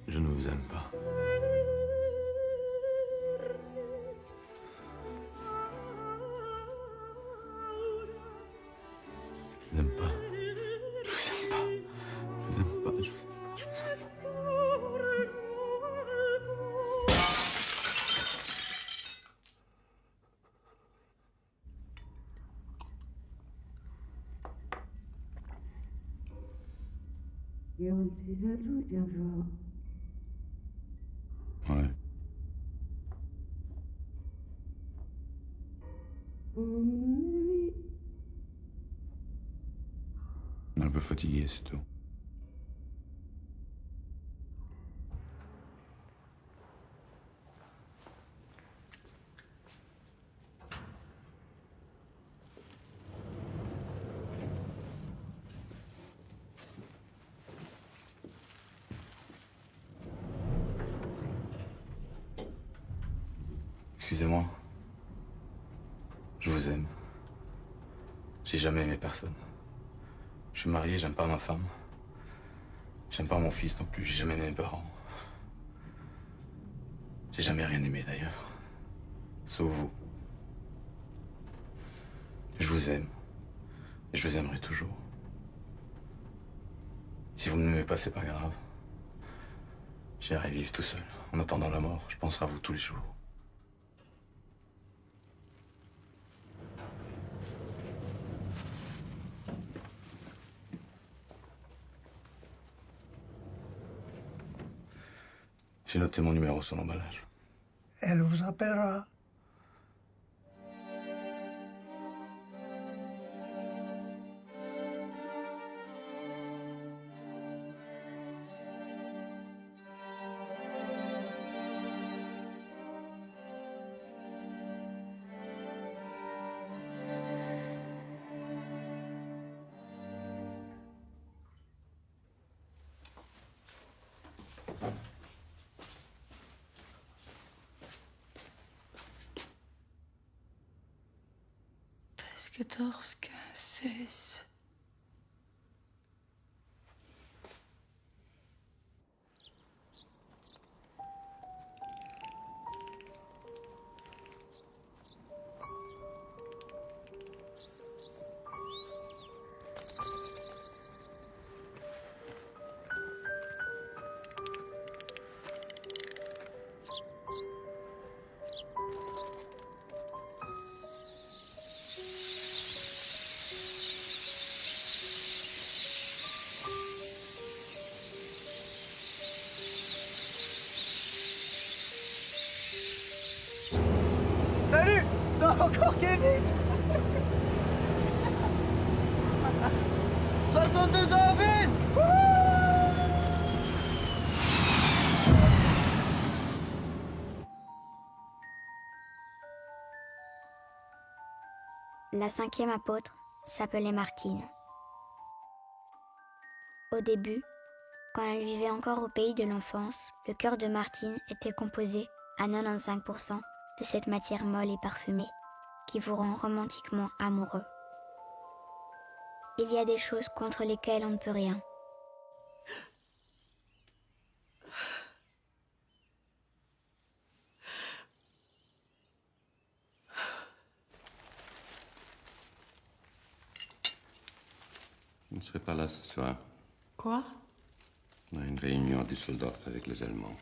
Je ne vous aime pas. Je vous aime pas. Je vous aime pas. Je vous aime pas. Je vous aime pas. Je vous aime pas. Ouais. Un peu fatigué, c'est tout. Excusez-moi. Je vous aime. J'ai jamais aimé personne. Je suis marié, j'aime pas ma femme. J'aime pas mon fils non plus, j'ai jamais aimé mes parents. J'ai jamais rien aimé d'ailleurs. Sauf vous. Je vous aime. Et je vous aimerai toujours. Si vous ne m'aimez pas, c'est pas grave. J'irai vivre tout seul. En attendant la mort, je penserai à vous tous les jours. J'ai noté mon numéro sur l'emballage. Elle vous appellera. Quatorze, 15, 16. Encore Kevin 62 ans à vivre. La 5e apôtre s'appelait Martine. Au début, quand elle vivait encore au pays de l'enfance, le cœur de Martine était composé à 95% de cette matière molle et parfumée qui vous rend romantiquement amoureux. Il y a des choses contre lesquelles on ne peut rien. Je ne serai pas là ce soir. Quoi? On a une réunion à Düsseldorf avec les Allemands.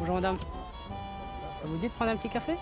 Bonjour madame. Ça vous dit de prendre un petit café?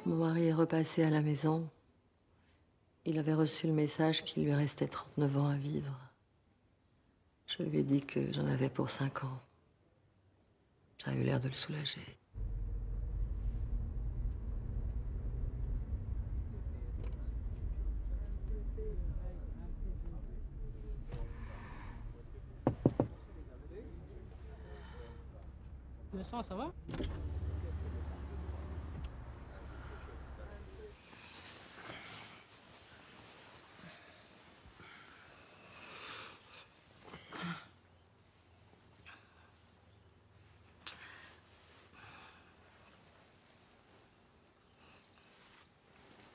Mon mari est repassé à la maison. Il avait reçu le message qu'il lui restait 39 ans à vivre. Je lui ai dit que j'en avais pour 5 ans. Ça a eu l'air de le soulager. Le sang, ça va?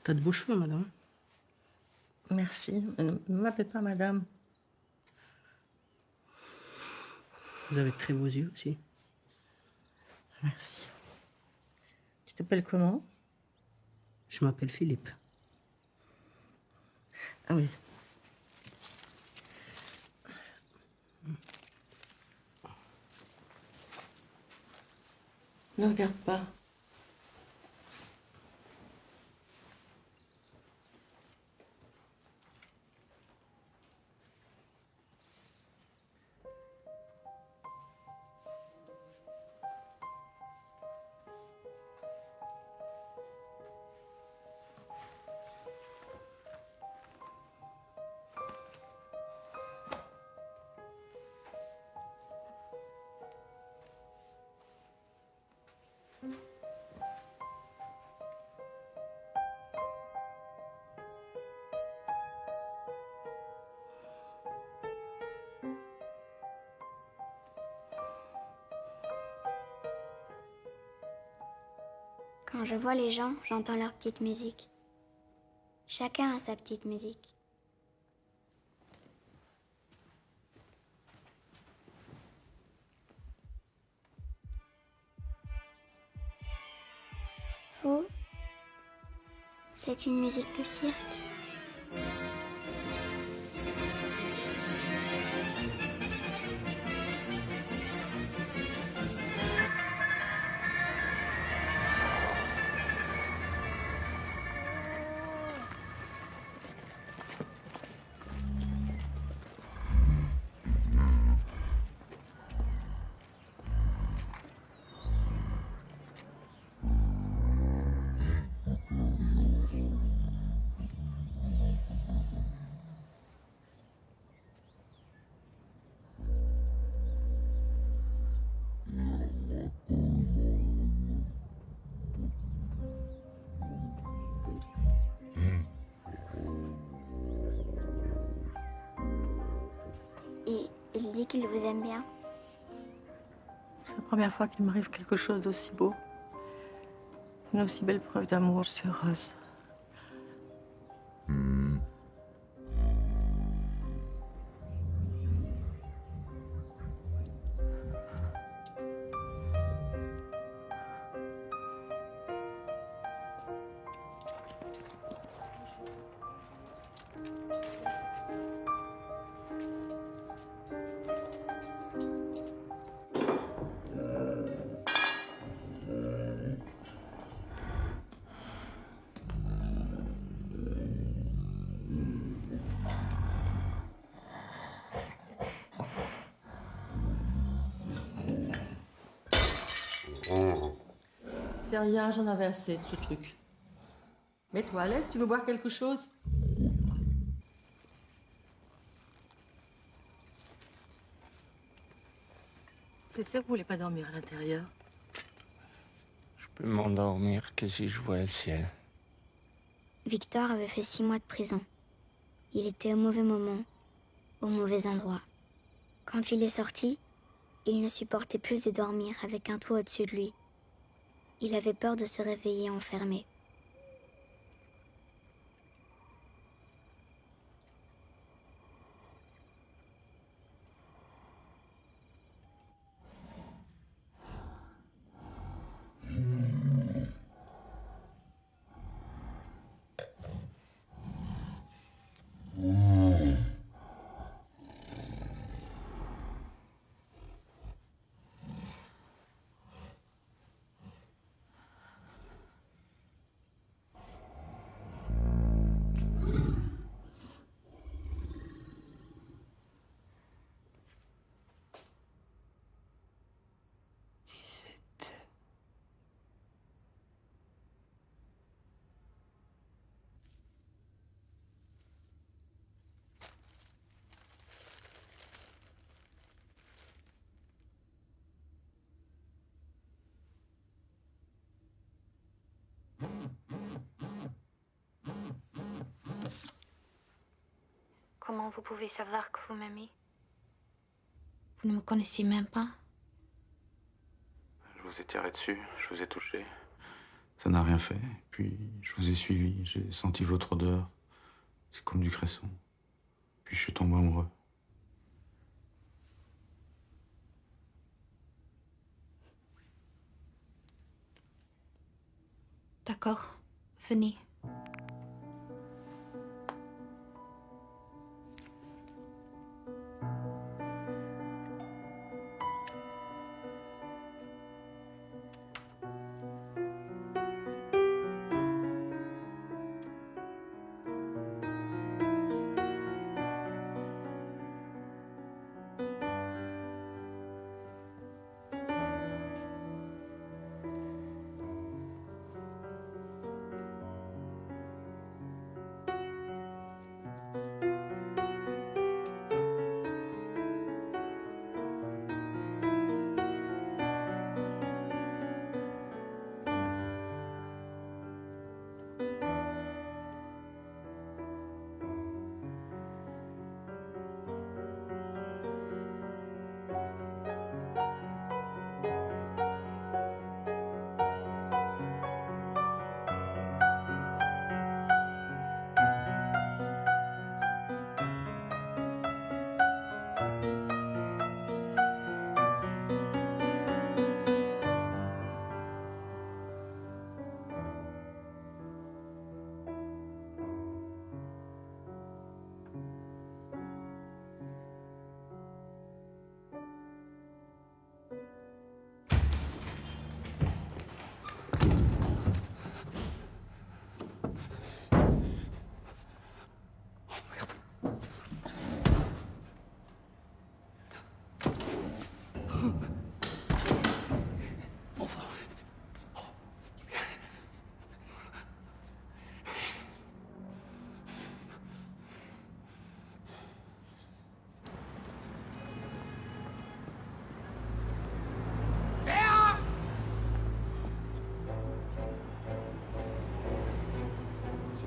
T'as de beaux cheveux, madame. Merci. Ne m'appelez pas madame. Vous avez de très beaux yeux aussi. Merci. Tu t'appelles comment? Je m'appelle Philippe. Ah oui. Ne regarde pas. Quand je vois les gens, j'entends leur petite musique. Chacun a sa petite musique. Vous, c'est une musique de cirque. dit qu'il vous aime bien? C'est la première fois qu'il m'arrive quelque chose d'aussi beau. Une aussi belle preuve d'amour, je suis heureuse. C'est rien, j'en avais assez de ce truc. Mets-toi à l'aise, tu veux boire quelque chose? Vous êtes sûr que vous voulez pas dormir à l'intérieur? Je peux m'endormir que si je vois le ciel. Victor avait fait 6 mois de prison. Il était au mauvais moment, au mauvais endroit. Quand il est sorti, il ne supportait plus de dormir avec un toit au-dessus de lui. Il avait peur de se réveiller enfermé. Comment vous pouvez savoir que vous m'aimez? Vous ne me connaissiez même pas? Je vous ai tiré dessus, je vous ai touché. Ça n'a rien fait. Puis je vous ai suivi, j'ai senti votre odeur. C'est comme du cresson. Puis je suis tombé amoureux. D'accord, venez.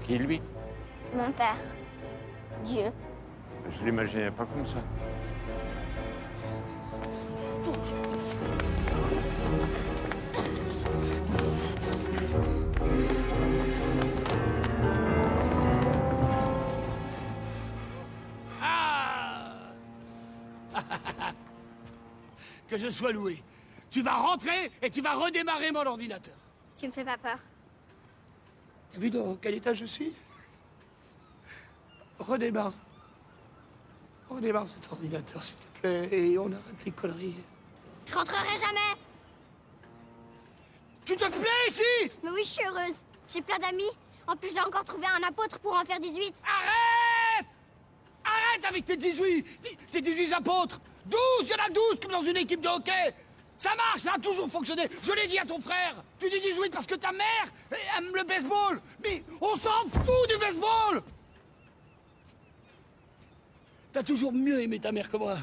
Qui, lui? Mon père. Dieu. Je l'imaginais pas comme ça. Que je sois loué. Tu vas rentrer et tu vas redémarrer mon ordinateur. Tu me fais pas peur. T'as vu dans quel état je suis? Redémarre. Redémarre cet ordinateur, s'il te plaît, et on arrête les conneries. Je rentrerai jamais. Tu te plais ici? Mais oui, je suis heureuse. J'ai plein d'amis. En plus, je dois encore trouver un apôtre pour en faire 18. Arrête! Arrête avec tes 18! Tes 18 apôtres! 12! Il y en a 12 comme dans une équipe de hockey! Ça marche, ça a toujours fonctionné! Je l'ai dit à ton frère! Tu dis 18 parce que ta mère aime le baseball! Mais on s'en fout du baseball! T'as toujours mieux aimé ta mère que moi.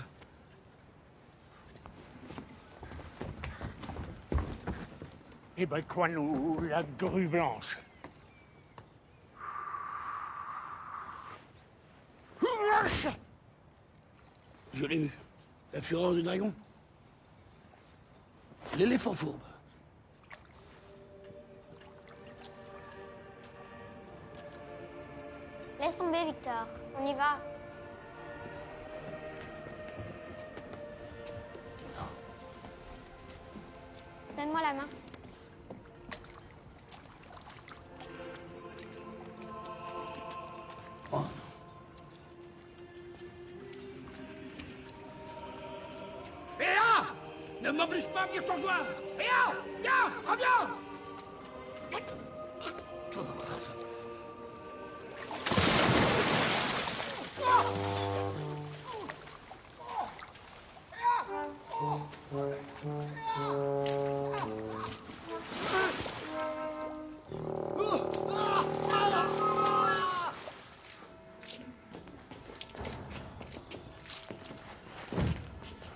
Eh ben, quoi, nous, la grue blanche? Je l'ai vu. La fureur du dragon. L'éléphant fourbe. Laisse tomber, Victor. On y va. Donne-moi la main. Oh. Léa! Ne m'oblige pas à venir te rejoindre! Léa! Viens! Reviens!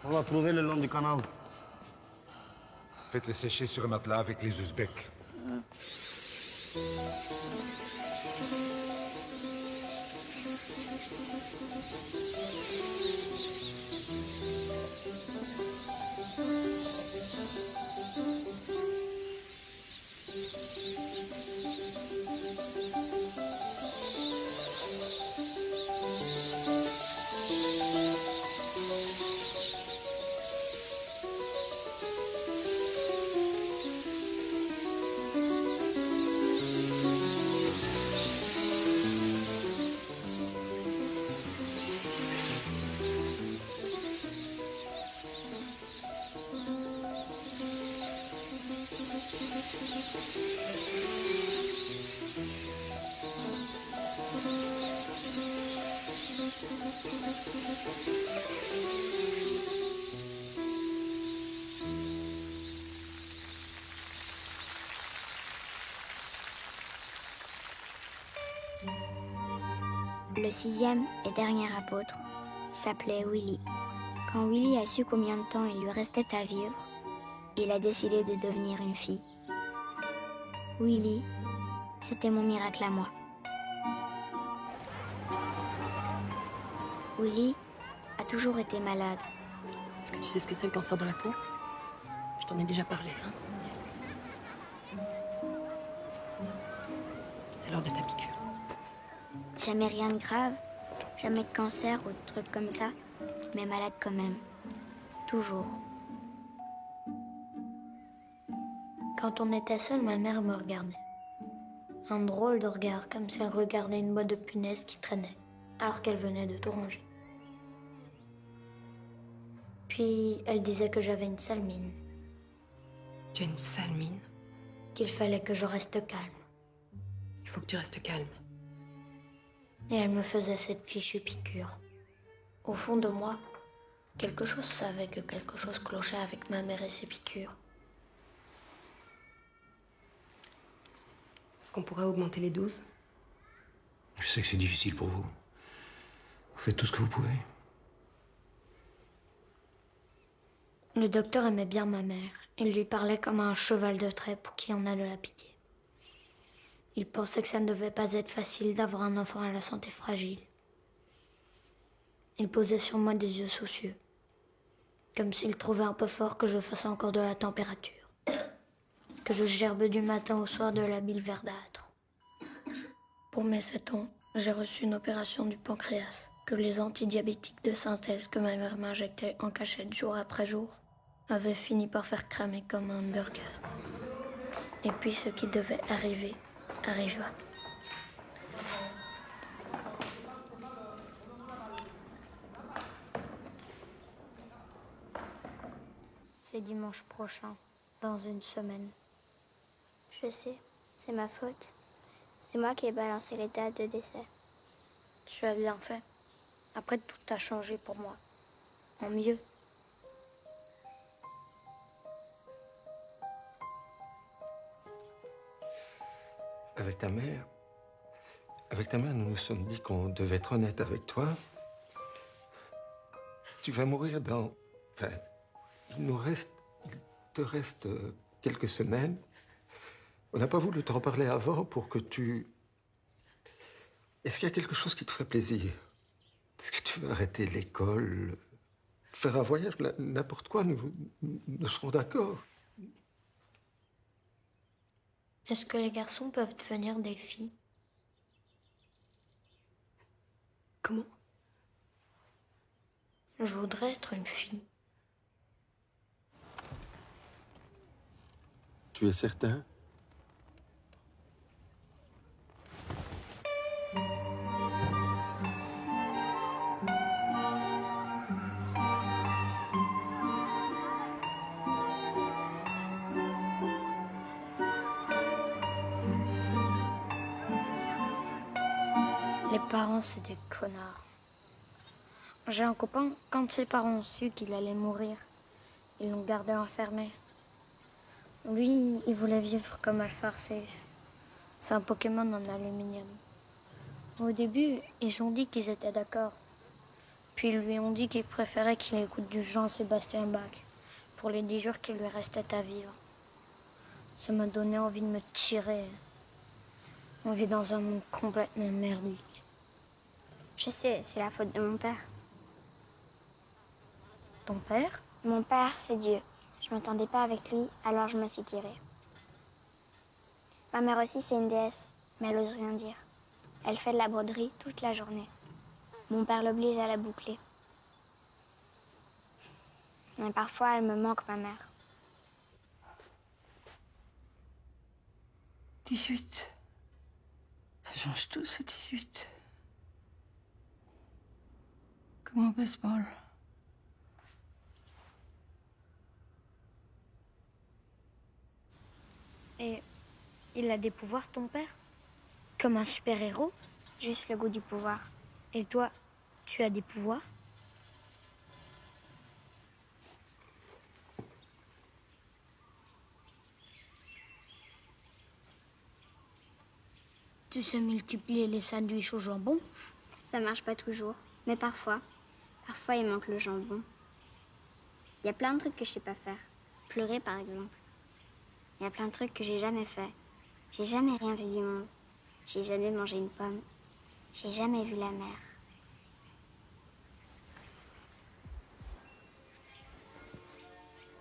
On va trouver le long du canal. Faites-le sécher sur un matelas avec les Ouzbeks. Le 6e et dernier apôtre s'appelait Willy. Quand Willy a su combien de temps il lui restait à vivre, il a décidé de devenir une fille. Willy, c'était mon miracle à moi. Willy a toujours été malade. Est-ce que tu sais ce que c'est le cancer de la peau? Je t'en ai déjà parlé, hein? C'est l'heure de ta piqûre. Jamais rien de grave, jamais de cancer ou de trucs comme ça, mais malade quand même. Toujours. Quand on était seul, ma mère me regardait. Un drôle de regard, comme si elle regardait une boîte de punaises qui traînait, alors qu'elle venait de tout ranger. Puis elle disait que j'avais une sale mine. Tu as une sale mine. Qu'il fallait que je reste calme. Il faut que tu restes calme. Et elle me faisait cette fichue piqûre. Au fond de moi, quelque chose savait que quelque chose clochait avec ma mère et ses piqûres. Est-ce qu'on pourrait augmenter les doses? Je sais que c'est difficile pour vous. Vous faites tout ce que vous pouvez. Le docteur aimait bien ma mère. Il lui parlait comme à un cheval de trait pour qui en a de la pitié. Il pensait que ça ne devait pas être facile d'avoir un enfant à la santé fragile. Il posait sur moi des yeux soucieux. Comme s'il trouvait un peu fort que je fasse encore de la température. Que je gerbe du matin au soir de la bile verdâtre. Pour mes 7 ans, j'ai reçu une opération du pancréas que les antidiabétiques de synthèse que ma mère m'injectait en cachette jour après jour avaient fini par faire cramer comme un hamburger. Et puis ce qui devait arriver, arriva. C'est dimanche prochain, dans une semaine. Je sais, c'est ma faute. C'est moi qui ai balancé les dates de décès. Tu as bien fait. Après, tout a changé pour moi. En mieux. Avec ta mère, nous nous sommes dit qu'on devait être honnête avec toi. Tu vas mourir dans... Enfin, il te reste quelques semaines. On n'a pas voulu t'en parler avant pour que tu... Est-ce qu'il y a quelque chose qui te ferait plaisir? Est-ce que tu veux arrêter l'école, faire un voyage, n'importe quoi, nous serons d'accord. Est-ce que les garçons peuvent devenir des filles? Comment? Je voudrais être une fille. Tu es certain? Les parents, c'est des connards. J'ai un copain, quand ses parents ont su qu'il allait mourir, ils l'ont gardé enfermé. Lui, il voulait vivre comme Alfarsafe. C'est un Pokémon en aluminium. Au début, ils ont dit qu'ils étaient d'accord. Puis ils lui ont dit qu'ils préféraient qu'il écoute du Jean-Sébastien Bach pour les 10 jours qui lui restaient à vivre. Ça m'a donné envie de me tirer. On vit dans un monde complètement merdique. Je sais, c'est la faute de mon père. Ton père? Mon père, c'est Dieu. Je m'entendais pas avec lui, alors je me suis tirée. Ma mère aussi, c'est une déesse, mais elle ose rien dire. Elle fait de la broderie toute la journée. Mon père l'oblige à la boucler. Mais parfois, elle me manque, ma mère. 18. Ça change tout, ce 18. Comme au baseball. Et il a des pouvoirs, ton père? Comme un super-héros? Juste le goût du pouvoir. Et toi, tu as des pouvoirs? Tu sais multiplier les sandwichs au jambon? Ça marche pas toujours, mais parfois. Parfois, il manque le jambon. Il y a plein de trucs que je sais pas faire. Pleurer, par exemple. Il y a plein de trucs que j'ai jamais fait. J'ai jamais rien vu du monde. J'ai jamais mangé une pomme. J'ai jamais vu la mer.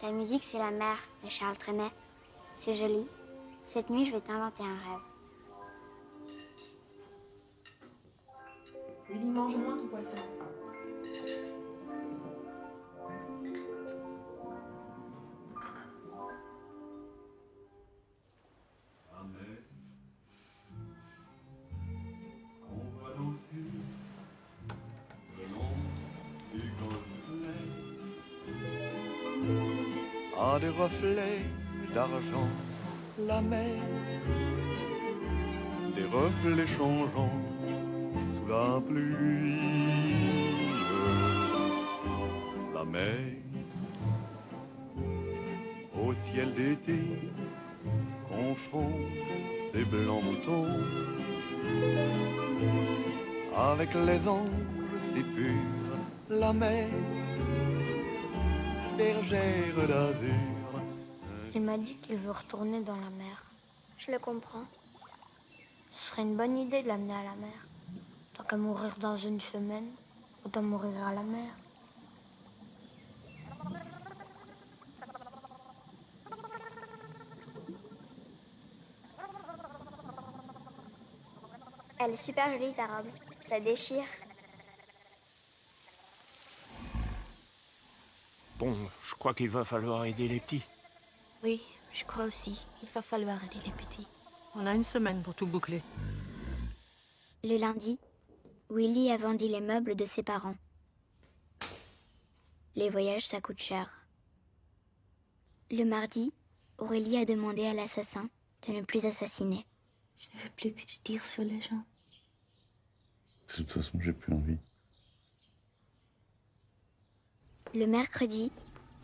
La musique, c'est la mer, de Charles Trenet. C'est joli. Cette nuit, je vais t'inventer un rêve. Willy, mange moins ton poisson. À des reflets d'argent, la mer, des reflets changeants sous la pluie. La mer, au ciel d'été, confond ses blancs moutons avec les anges si purs. La mer, bergère d'azur. Il m'a dit qu'il veut retourner dans la mer. Je le comprends. Ce serait une bonne idée de l'amener à la mer. Tant qu'à mourir dans une semaine, autant mourir à la mer. Elle est super jolie ta robe. Ça déchire. Bon, je crois qu'il va falloir aider les petits. Oui, je crois aussi. Il va falloir aider les petits. On a une semaine pour tout boucler. Le lundi, Willy a vendu les meubles de ses parents. Les voyages, ça coûte cher. Le mardi, Aurélie a demandé à l'assassin de ne plus assassiner. Je ne veux plus que tu tires sur les gens. De toute façon, j'ai plus envie. Le mercredi,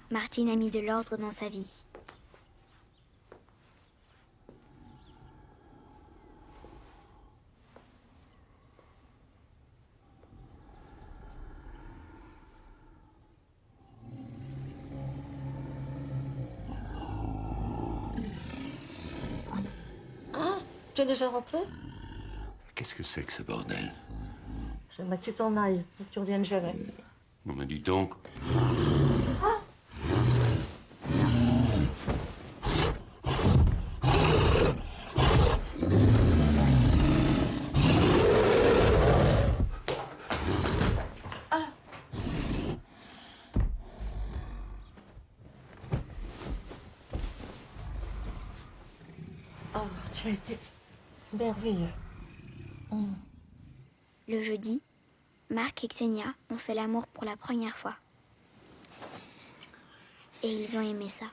Martine a mis de l'ordre dans sa vie. Ah, tu es déjà rentré? Qu'est-ce que c'est que ce bordel? J'aimerais que tu t'en ailles et que tu reviennes jamais. On me dit donc. Oh, tu as été merveilleux. Le jeudi, Marc et Xenia ont fait l'amour pour la première fois. Et ils ont aimé ça.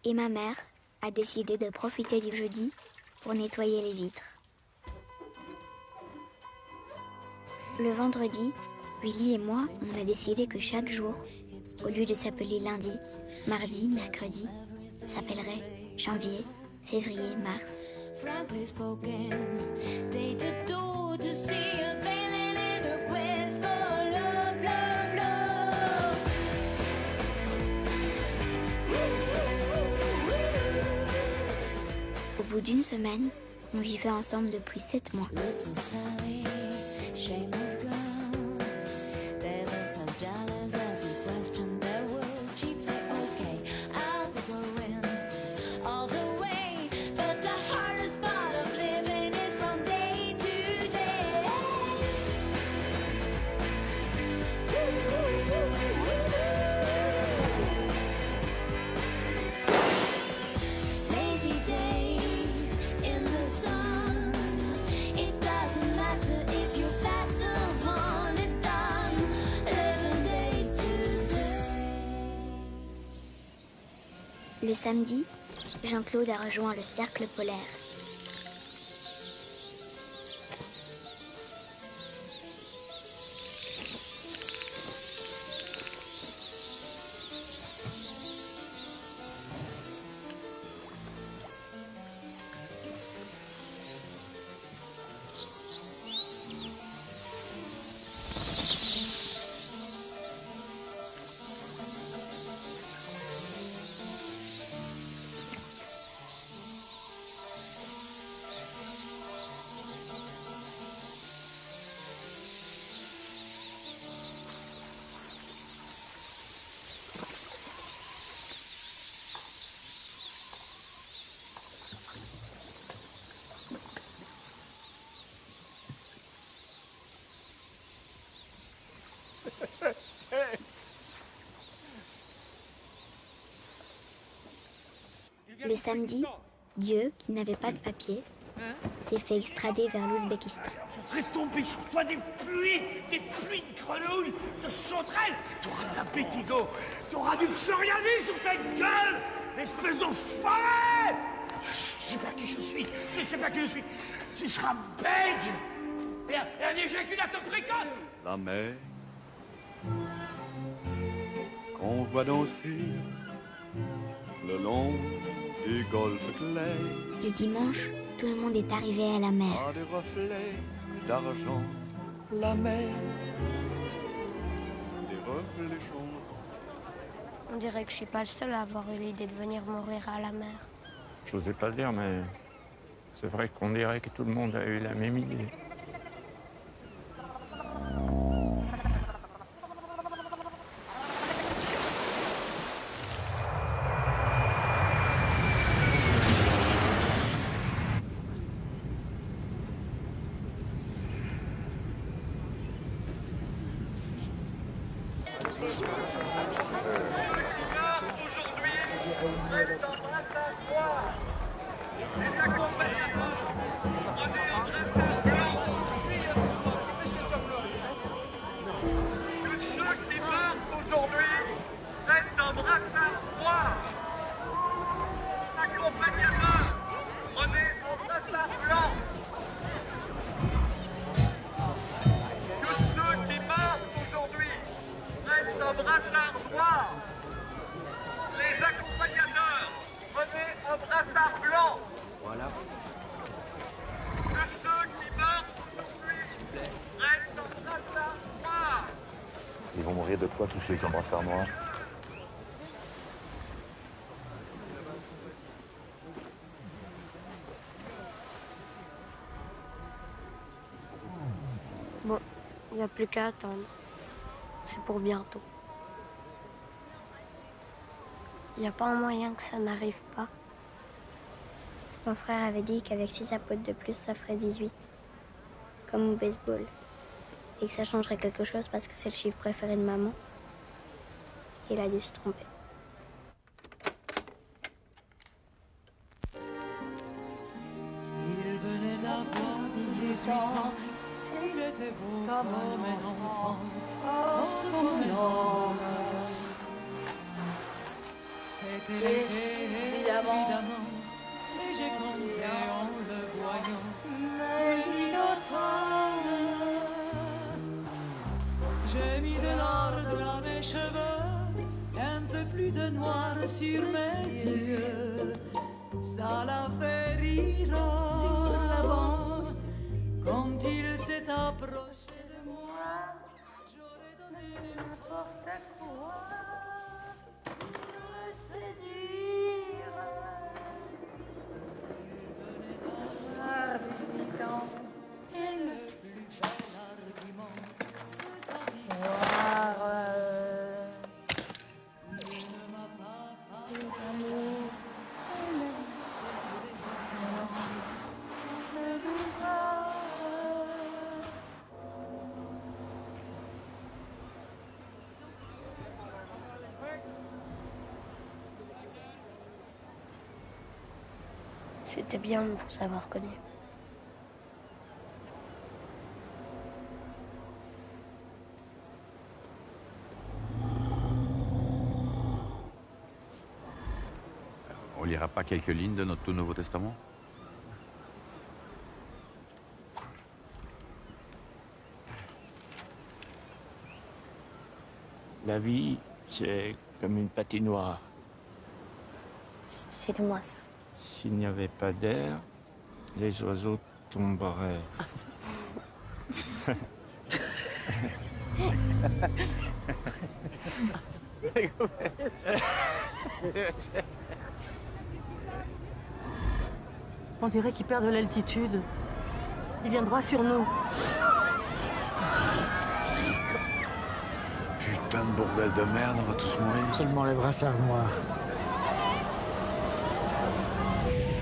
Et ma mère a décidé de profiter du jeudi pour nettoyer les vitres. Le vendredi, Willy et moi, on a décidé que chaque jour, au lieu de s'appeler lundi, mardi, mercredi, s'appellerait janvier, février, mars. Frankly spoken, day to door to see a failing in a quest for love, love, love. Au bout d'une semaine, on vivait ensemble depuis 7 mois. Little Sally, shame is gone. They're just as jealous as you question their world. She'd say, okay, I'll be going all the way. But the hardest part of living is from day to day. Lazy days in the sun. It doesn't matter if your battle's won. It's done. Living day to day. Le samedi, Jean-Claude a rejoint le cercle polaire. Le samedi, Dieu, qui n'avait pas de papier, s'est fait extrader vers l'Ouzbékistan. Je ferai tomber sur toi des pluies de grenouilles, de sauterelles. T'auras de la pétigo, t'auras du psoriasis sur ta gueule, espèce d'enfoiré. Je sais pas qui je suis, je sais pas qui je suis. Tu seras bègue et un éjaculateur précoce. La mer qu'on voit danser le long du golfe clair Le dimanche, tout le monde est arrivé à la mer. a des reflets d'argent. La mer, des reflets jaunes. On dirait que je suis pas le seul à avoir eu l'idée de venir mourir à la mer. J'osais pas le dire, mais c'est vrai qu'on dirait que tout le monde a eu la même idée. Tous ceux qui partent aujourd'hui mettent un brassard noir. Accompagnateurs, prenez un brassard blanc. Tous ceux qui partent aujourd'hui mettent un brassard noir. Les accompagnateurs, prenez un brassard blanc. Voilà. Tous ceux qui partent aujourd'hui mettent un brassard noir. Ils vont mourir de quoi, tous ceux qui ont brassard noir? Bon, il n'y a plus qu'à attendre. C'est pour bientôt. Il n'y a pas un moyen que ça n'arrive pas. Mon frère avait dit qu'avec 6 apôtres de plus, ça ferait 18. Comme au baseball. Et que ça changerait quelque chose parce que c'est le chiffre préféré de maman. Il a dû se tromper. Il venait d'avoir 18 ans, il était beau comme un enfant, comme un homme. C'était l'été, évidemment, et j'ai compté en le voyant, mais nuit d'automne. J'ai mis de l'ordre à mes cheveux, un peu plus de noir sur mes yeux. Ça l'a fait rire sur la bande. Quand il s'est approché de moi, j'aurais donné n'importe quoi pour le séduire. Il venait d'avoir 18 ans et le plus bel argument de sa vie. Il ne m'a pas parlé d'amour. C'était bien de vous avoir connu. On lira pas quelques lignes de notre tout Nouveau Testament? La vie, c'est comme une patinoire. C'est de moi, ça. S'il n'y avait pas d'air, les oiseaux tomberaient. On dirait qu'il perd de l'altitude. Il vient droit sur nous. Putain de bordel de merde, on va tous mourir. Seulement les brassards noirs.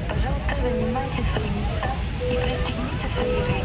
Пожалуйста, занимайте свои места и пристегните свои ремни.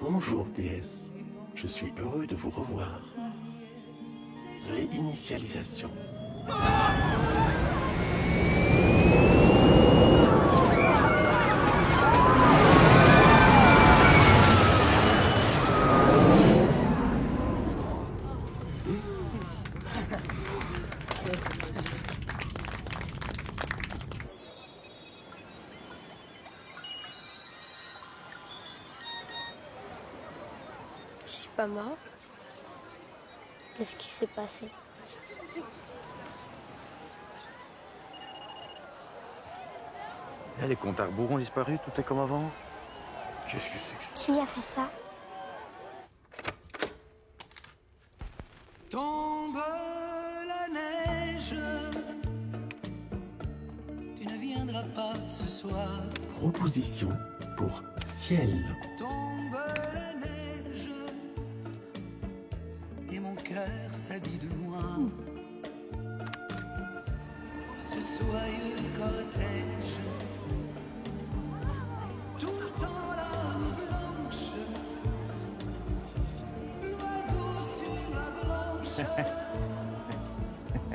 Bonjour, déesse. Je suis heureux de vous revoir. Réinitialisation. Pas mort. Qu'est-ce qui s'est passé? Les comptes à rebours ont disparu, tout est comme avant. Qu'est-ce que c'est que ça? Qui a fait ça? Tombe la neige, tu ne viendras pas ce soir. Proposition pour Ciel. Tombe la neige, et mon cœur s'habille de noir. Ce soyeux cortège, tout en larmes blanches, l'oiseau sur la branche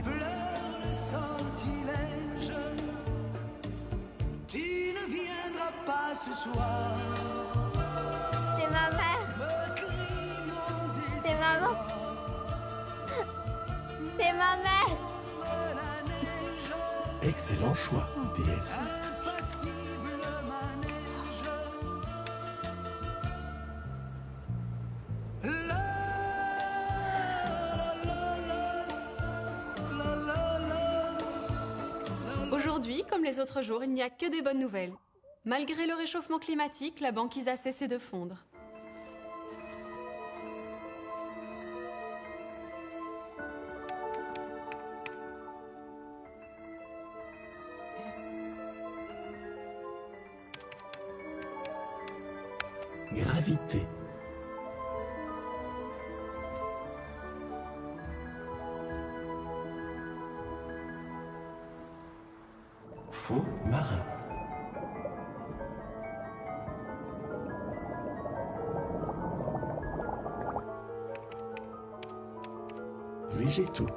pleure le sortilège. Tu ne viendras pas ce soir. C'est ma mère. Me crie mon désespoir. C'est maman. C'est ma mère. Excellent choix, déesse. Impassible manège. La, la, la, la, la. Aujourd'hui, comme les autres jours, il n'y a que des bonnes nouvelles. Malgré le réchauffement climatique, la banquise a cessé de fondre. Gravité. Faux marin. Végétaux.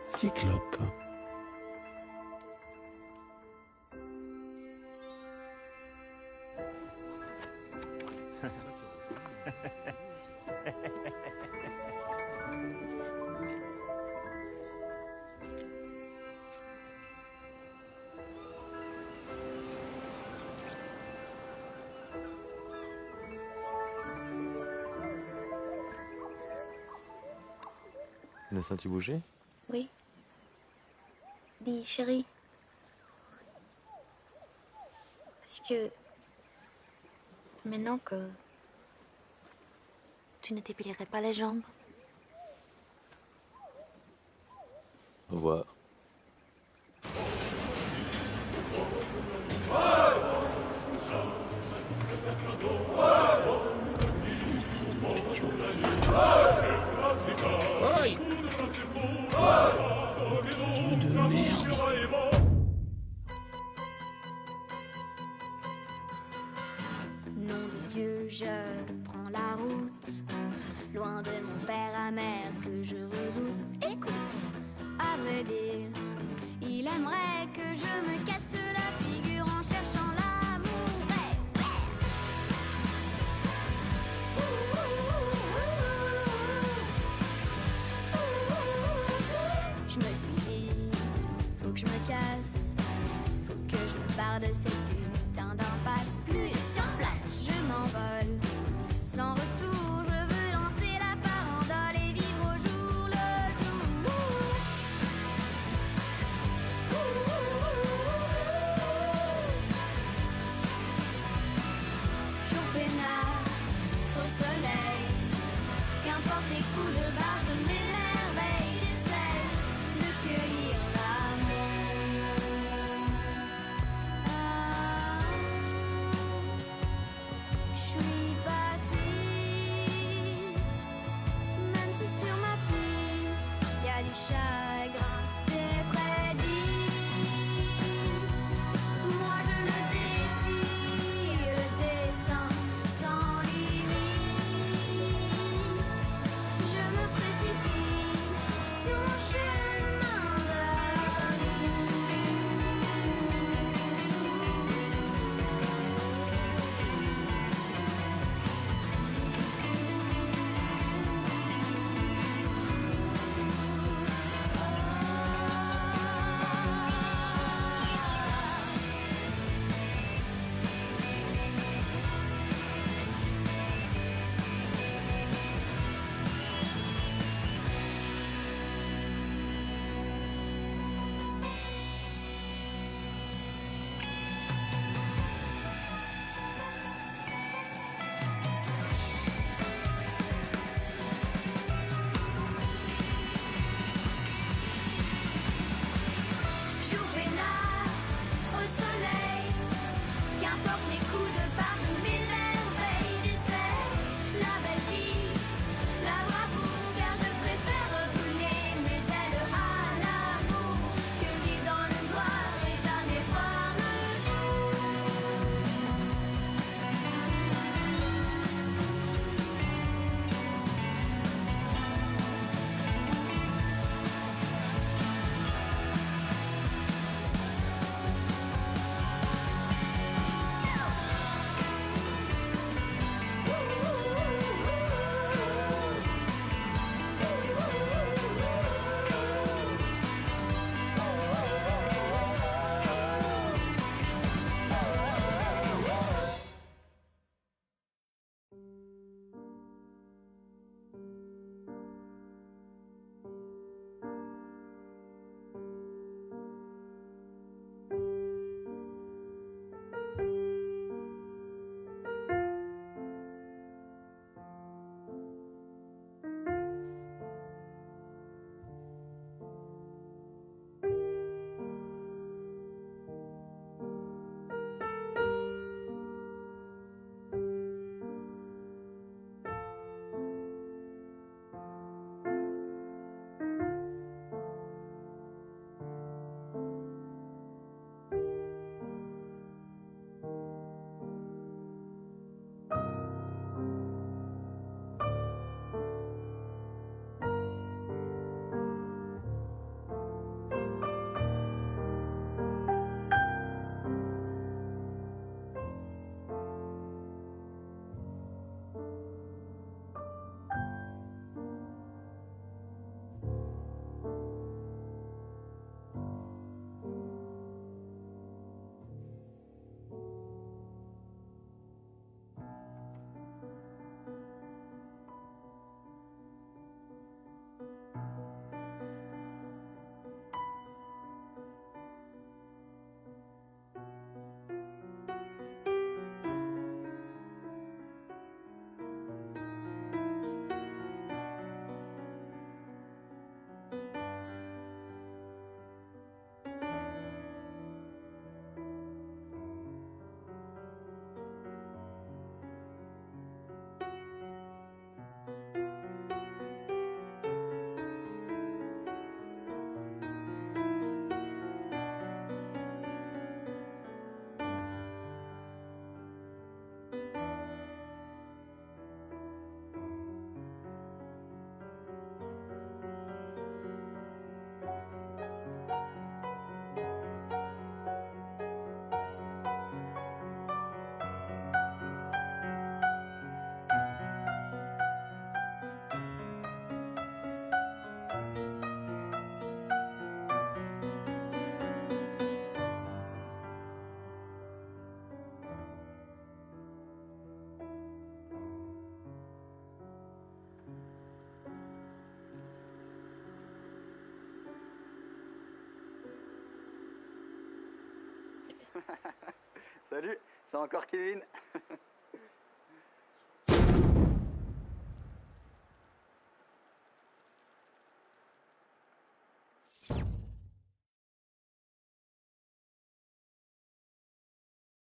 Cyclope. Le sens-tu bouger? Oui. Dis, chérie. Est-ce que... Maintenant que... Tu ne t'épilerais pas les jambes? Au revoir. De merde. Nom de Dieu, je prends la route, loin de mon père amer que je redoute. Écoute, à vrai dire, il aimerait que je me casse la figure en cherchant l'amour. Ouais, ouais. Je me suis dit, faut que je me casse, faut que je me barre de cette putain d'impasse. Plus sur place, je m'envole, sans retour, je veux lancer la farandole et vivre au jour le jour. Jour peinard, au soleil, qu'importe les coups de barre, je m'émerveille, j'essaie de cueillir l'amour. Je suis pas triste, même si sur ma piste y a du chagrin, c'est prédit. Moi je le défie, le destin sans limite. Je me précipite sur mon chemin de vie. Salut, c'est encore Kevin.